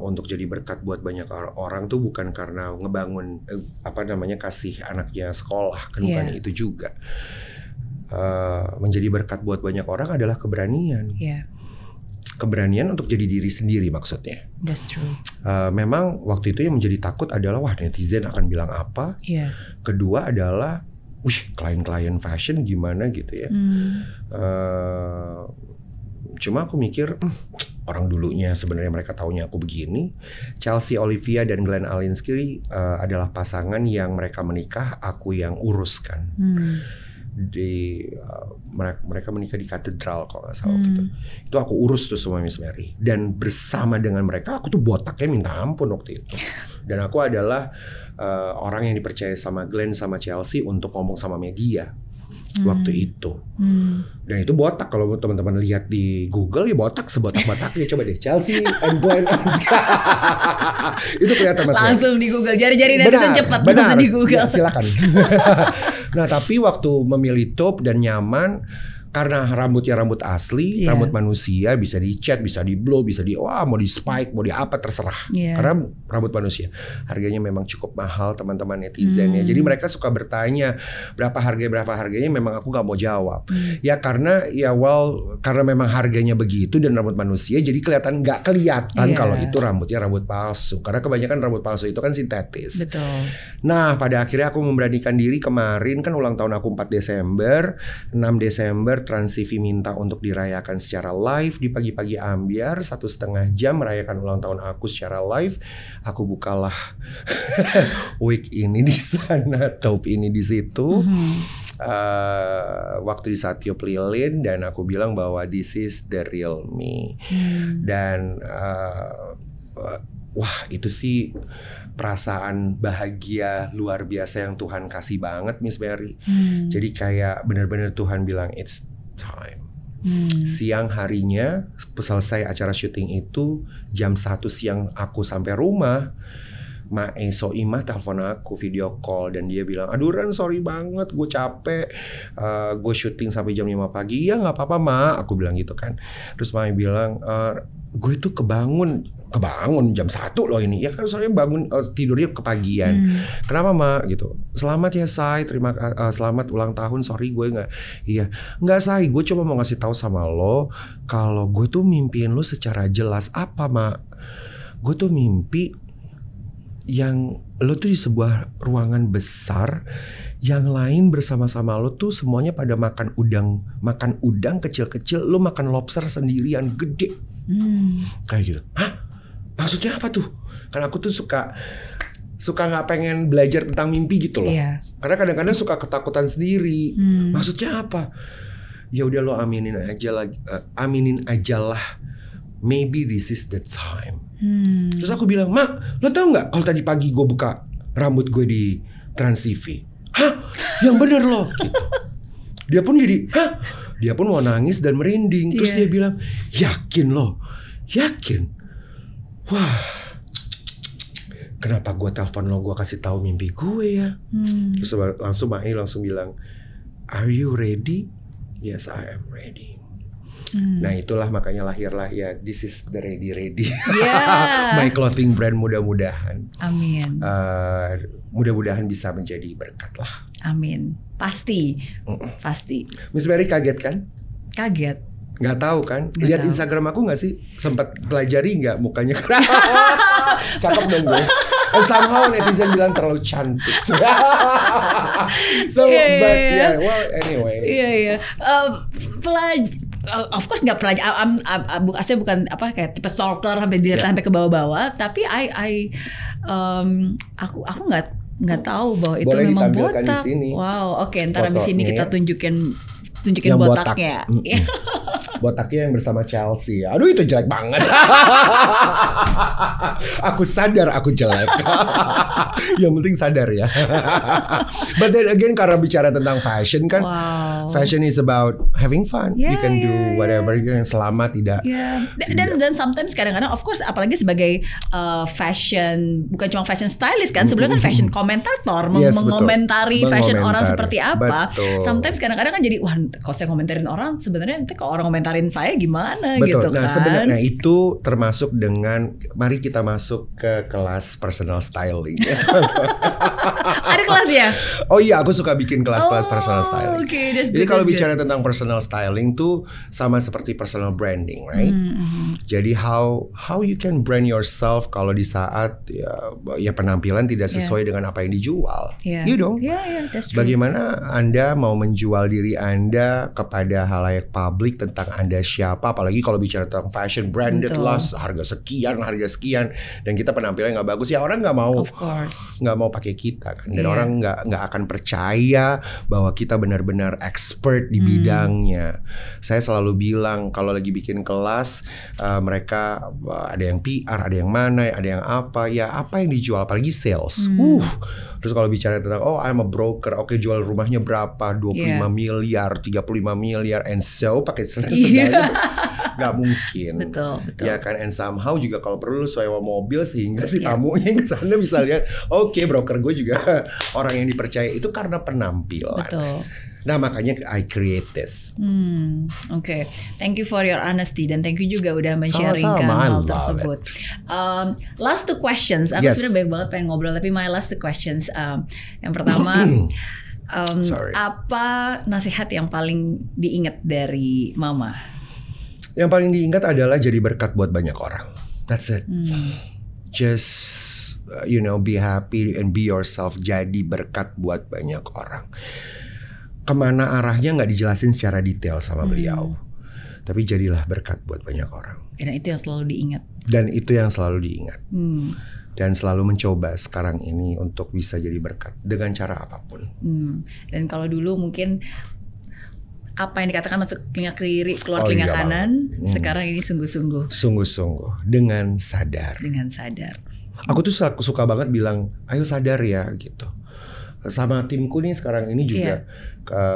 Untuk jadi berkat buat banyak orang tuh bukan karena ngebangun kasih anaknya sekolah, kan bukan itu juga. Menjadi berkat buat banyak orang adalah keberanian. Keberanian untuk jadi diri sendiri maksudnya. That's true. Memang waktu itu yang menjadi takut adalah wah netizen akan bilang apa. Kedua adalah klien-klien fashion gimana gitu ya. Cuma aku mikir orang dulunya sebenarnya mereka taunya aku begini. Chelsea Olivia dan Glenn Alinsky adalah pasangan yang mereka menikah, aku yang uruskan. Mereka menikah di katedral kalau nggak salah gitu. Itu aku urus tuh semua Miss Mary. Dan bersama dengan mereka aku tuh botaknya minta ampun waktu itu. Dan aku adalah orang yang dipercaya sama Glenn sama Chelsea untuk ngomong sama media. waktu itu. Dan itu botak, kalau teman-teman lihat di Google ya botak sebotak-botaknya. Coba deh Chelsea and Glenn Ansgar. Itu kelihatan Mas. Langsung di Google, jari-jari netizen cepat langsung di Google. Ya, silakan. Nah tapi waktu memilih top dan nyaman, karena rambutnya rambut asli, rambut manusia, bisa di-cat, bisa di-blow, bisa mau di-spike, mau di apa terserah. Karena rambut manusia. Harganya memang cukup mahal teman-teman netizen ya. Jadi mereka suka bertanya berapa harganya, memang aku nggak mau jawab. Ya karena karena memang harganya begitu dan rambut manusia, jadi nggak kelihatan kalau itu rambutnya rambut palsu. Karena kebanyakan rambut palsu itu kan sintetis. Betul. Nah pada akhirnya aku memberanikan diri kemarin, kan ulang tahun aku 4 Desember, 6 Desember Trans TV minta untuk dirayakan secara live di pagi-pagi ambiar 1,5 jam merayakan ulang tahun aku secara live. Aku bukalah wig ini di sana, top ini di situ. Waktu di saat tiup lilin, dan aku bilang bahwa this is the real me. Dan wah itu sih perasaan bahagia luar biasa yang Tuhan kasih banget Miss Berry. Jadi kayak benar-benar Tuhan bilang it's time. Siang harinya selesai acara syuting itu, jam 1 siang aku sampai rumah, Mae Soimah telepon aku video call dan dia bilang, aduh Ren sorry banget gue capek, gue syuting sampai jam 5 pagi. Ya gak apa-apa Ma, aku bilang gitu kan. Terus Mae bilang, gue tuh kebangun jam 1 loh ini. Ya kan soalnya bangun tidurnya kepagian. Kenapa Ma gitu? Selamat ya Say, selamat ulang tahun. Sorry gue nggak. Iya, nggak Say, gue cuma mau ngasih tahu sama lo kalau gue tuh mimpiin lo secara jelas. Apa Ma? Gue tuh mimpi yang lo tuh di sebuah ruangan besar, yang lain bersama-sama lo tuh semuanya pada makan udang kecil-kecil, lo makan lobster sendirian gede. Kayak gitu. Hah? Maksudnya apa tuh? Karena aku tuh suka nggak pengen belajar tentang mimpi gitu loh. Karena kadang-kadang suka ketakutan sendiri. Maksudnya apa? Ya udah lo aminin aja lah. Maybe this is the time. Terus aku bilang, Ma, lo tau nggak kalau tadi pagi gue buka rambut gue di Trans TV? Hah? Yang bener loh. Gitu. Dia pun jadi, hah? Dia pun mau nangis dan merinding. Terus dia bilang, yakin lo? Yakin? Wah, kenapa gue telepon lo, gue kasih tahu mimpi gue ya? Terus langsung Mai langsung bilang, are you ready? Yes, I am ready. Nah itulah makanya lahirlah ya this is the ready. My clothing brand, mudah-mudahan. Amin. Mudah-mudahan bisa menjadi berkat lah. Amin. Pasti. Miss Berry kaget kan? Kaget. Nggak tahu kan? Lihat Instagram aku nggak sih? Sempat pelajari nggak mukanya? Cakep dong gue. And somehow netizen bilang terlalu cantik. So but yeah, well anyway. Of course nggak pelajar. Saya bukan apa kayak tipe stalker sampai dilihat sampai ke bawah-bawah. Tapi aku nggak tahu bahwa itu boleh memang botak. Di sini. Wow, oke. Ntar abis ini kita tunjukin yang botaknya. Botaknya yang bersama Chelsea. Aduh itu jelek banget. Aku sadar aku jelek. Yang penting sadar ya. But then again karena bicara tentang fashion kan, fashion is about having fun. You can do whatever yang selama tidak. Dan sometimes kadang-kadang of course apalagi sebagai fashion, bukan cuma fashion stylist kan, sebenarnya kan fashion komentator, mengomentari fashion orang seperti apa. Sometimes kadang-kadang kan jadi wah kalau saya komentarin orang sebenarnya nanti kalau orang komentarin saya gimana. Gitu kan. Nah sebenarnya itu termasuk dengan mari kita masuk ke kelas personal styling. Ada kelasnya? Oh iya aku suka bikin kelas-kelas personal styling. Jadi kalau bicara tentang personal styling tuh sama seperti personal branding, right? Jadi how you can brand yourself kalau di saat ya penampilan tidak sesuai dengan apa yang dijual. You dong. That's true. Bagaimana Anda mau menjual diri Anda kepada halayak publik tentang Anda siapa, apalagi kalau bicara tentang fashion branded lah, harga sekian dan kita penampilan nggak bagus ya orang nggak mau, nggak mau pakai kita kan, dan orang nggak akan percaya bahwa kita benar-benar expert di bidangnya. Saya selalu bilang kalau lagi bikin kelas, mereka ada yang PR, ada yang mana, ada yang apa yang dijual, apalagi sales. Terus kalau bicara tentang I'm a broker, oke, jual rumahnya berapa, 25 miliar, 35 miliar, and so pakai segala nggak mungkin. Betul. Ya kan, and somehow juga kalau perlu sewa mobil sehingga si tamunya yang kesana bisa lihat, oke, broker gue juga orang yang dipercaya, itu karena penampilan. Betul. Nah, makanya I create this. Oke. Thank you for your honesty dan thank you juga udah men-sharingkan hal tersebut. Last two questions. Aku sebenarnya banyak banget pengen ngobrol, tapi my last two questions. Yang pertama, apa nasihat yang paling diingat dari Mama? Yang paling diingat adalah jadi berkat buat banyak orang. That's it. Just be happy and be yourself. Jadi berkat buat banyak orang. Kemana arahnya nggak dijelasin secara detail sama beliau, tapi jadilah berkat buat banyak orang. Dan itu yang selalu diingat. Dan selalu mencoba sekarang ini untuk bisa jadi berkat dengan cara apapun. Dan kalau dulu mungkin apa yang dikatakan masuk telinga kiri, keluar telinga kanan, sekarang ini sungguh-sungguh. Sungguh-sungguh, dengan sadar. Aku tuh suka banget bilang, ayo sadar ya gitu. Sama timku nih sekarang ini juga.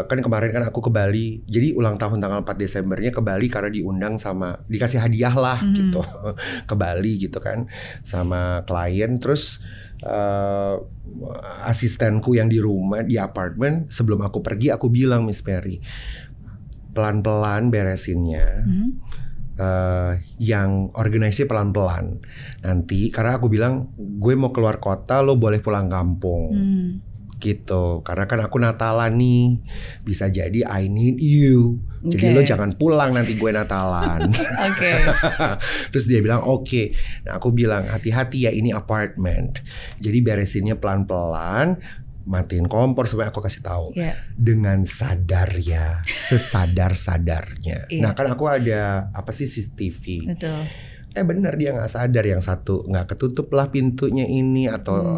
Kan kemarin kan aku ke Bali, jadi ulang tahun tanggal 4 Desembernya ke Bali karena diundang sama, dikasih hadiah lah gitu ke Bali gitu kan, sama klien. Terus asistenku yang di rumah, di apartemen, sebelum aku pergi aku bilang, Miss Mary, pelan-pelan beresinnya, yang organisasi pelan-pelan. Nanti karena aku bilang gue mau keluar kota, lo boleh pulang kampung. Gitu, karena kan aku Natalan nih, bisa jadi I need you. Jadi lo jangan pulang nanti gue Natalan. Terus dia bilang oke. Nah, aku bilang hati-hati ya, ini apartemen. Jadi beresinnya pelan-pelan, matiin kompor, supaya aku kasih tahu dengan sadar ya, sesadar-sadarnya. Nah kan aku ada CCTV. Betul. Bener dia nggak sadar, yang satu nggak ketutup lah pintunya ini atau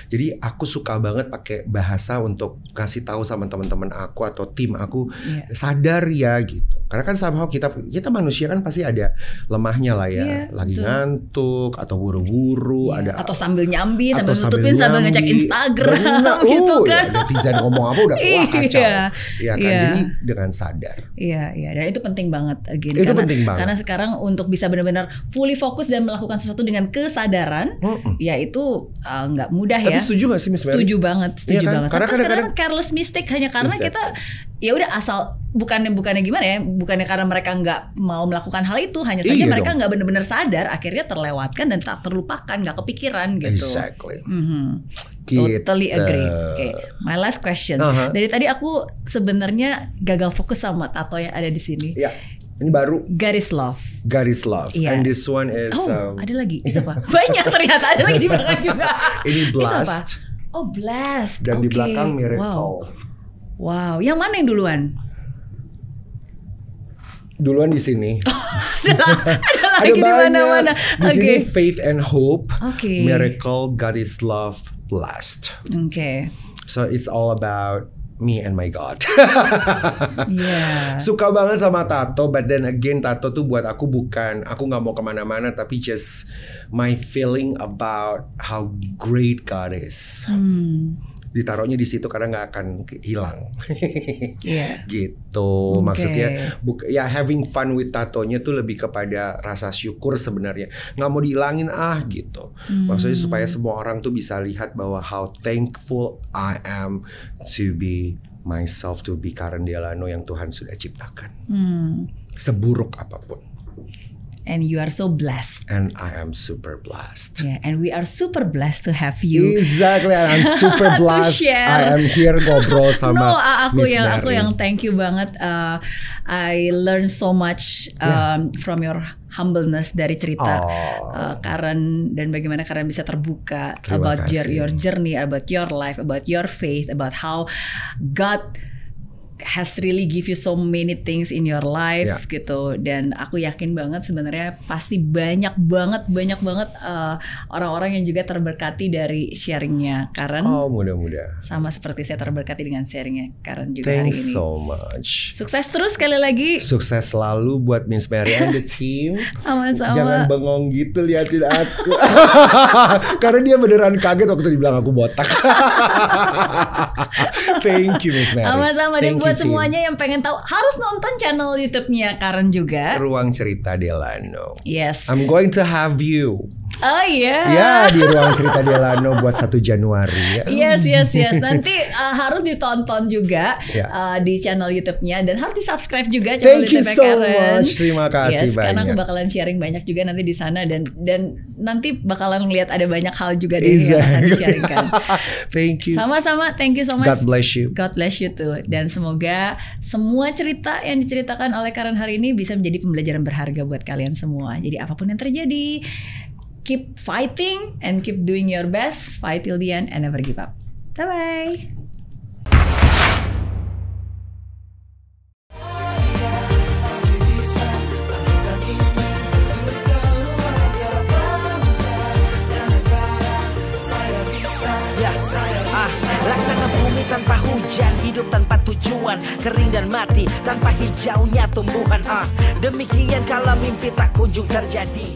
jadi aku suka banget pakai bahasa untuk kasih tahu sama teman-teman aku atau tim aku, sadar ya gitu, karena kan somehow kita manusia kan pasti ada lemahnya lah ya, lagi ngantuk atau buru-buru, ada atau sambil nyambi, sambil nutupin, sambil ngecek Instagram gitu kan. Netizen ngomong apa udah wah kacau, ya kan. Jadi dengan sadar. Dan itu penting banget karena sekarang untuk bisa benar-benar fully fokus dan melakukan sesuatu dengan kesadaran, ya itu nggak mudah ya. Tapi setuju nggak sih Miss Mary? Setuju banget. Karena kadang-kadang careless mistake hanya karena kita ya udah asal, bukannya gimana ya, bukannya karena mereka nggak mau melakukan hal itu, hanya saja mereka nggak benar-benar sadar, akhirnya terlewatkan dan tak terlupakan, nggak kepikiran gitu. Exactly. Totally agree. My last question. Dari tadi aku sebenarnya gagal fokus sama tato yang ada di sini. Ini baru. God is love. And this one is ada lagi. Itu apa? Banyak ternyata, ada lagi di belakang juga. Ini blast. Blast. Dan di belakang miracle. Wow. Yang mana yang duluan? Duluan di sini. Ada lagi di mana-mana. Di sini faith and hope. Miracle, God is love, blast. So it's all about me and my God. Suka banget sama tato, but then again tato tuh buat aku bukan, aku nggak mau kemana-mana, tapi just my feeling about how great God is. Ditaruhnya di situ karena nggak akan hilang. Gitu. Maksudnya having fun with tatonya tuh lebih kepada rasa syukur sebenarnya. Nggak mau dihilangin gitu. Maksudnya supaya semua orang tuh bisa lihat bahwa how thankful I am to be myself, to be Karen Delano yang Tuhan sudah ciptakan. Seburuk apapun. And you are so blessed. And I am super blessed. And we are super blessed to have you. Exactly, I'm super blessed. I am here ngobrol sama Miss Mary. Aku yang thank you banget. I learned so much from your humbleness dari cerita Karen, dan bagaimana Karen bisa terbuka about your journey, about your life, about your faith, about how God has really give you so many things in your life Yeah. gitu. Dan aku yakin banget sebenarnya pasti banyak banget orang-orang yang juga terberkati dari sharingnya Karen. Oh, mudah-mudah. Sama seperti saya terberkati dengan sharingnya Karen juga hari Thanks ini. so much. Sukses terus sekali lagi. Sukses selalu buat Miss Mary and the team. Sama-sama. Jangan bengong gitu liatin aku. Karena dia beneran kaget waktu dibilang aku botak. Thank you Miss Mary. Sama-sama. Dan Thank buat you, team. semuanya yang pengen tahu harus nonton channel YouTube-nya Karen juga. Ruang Cerita Delano. Yes. I'm going to have you. Oh iya. Ya di Ruang Cerita Delano buat 1 Januari ya. Yes. Nanti harus ditonton juga di channel YouTube-nya dan harus di-subscribe juga channel Thank you YouTube so Karen. much. Terima kasih banyak. Karena aku bakalan sharing banyak juga nanti di sana dan nanti bakalan ngelihat ada banyak hal juga di yang akan di-sharingkan. Thank you. Sama-sama, thank you so much. God bless you. God bless you too. Dan semoga semua cerita yang diceritakan oleh Karen hari ini bisa menjadi pembelajaran berharga buat kalian semua. Jadi apapun yang terjadi, keep fighting and keep doing your best. Fight till the end and never give up. Bye-bye. Laksana bumi tanpa hujan, hidup tanpa tujuan, kering dan mati tanpa hijaunya tumbuhan. Demikian kalau mimpi tak kunjung terjadi.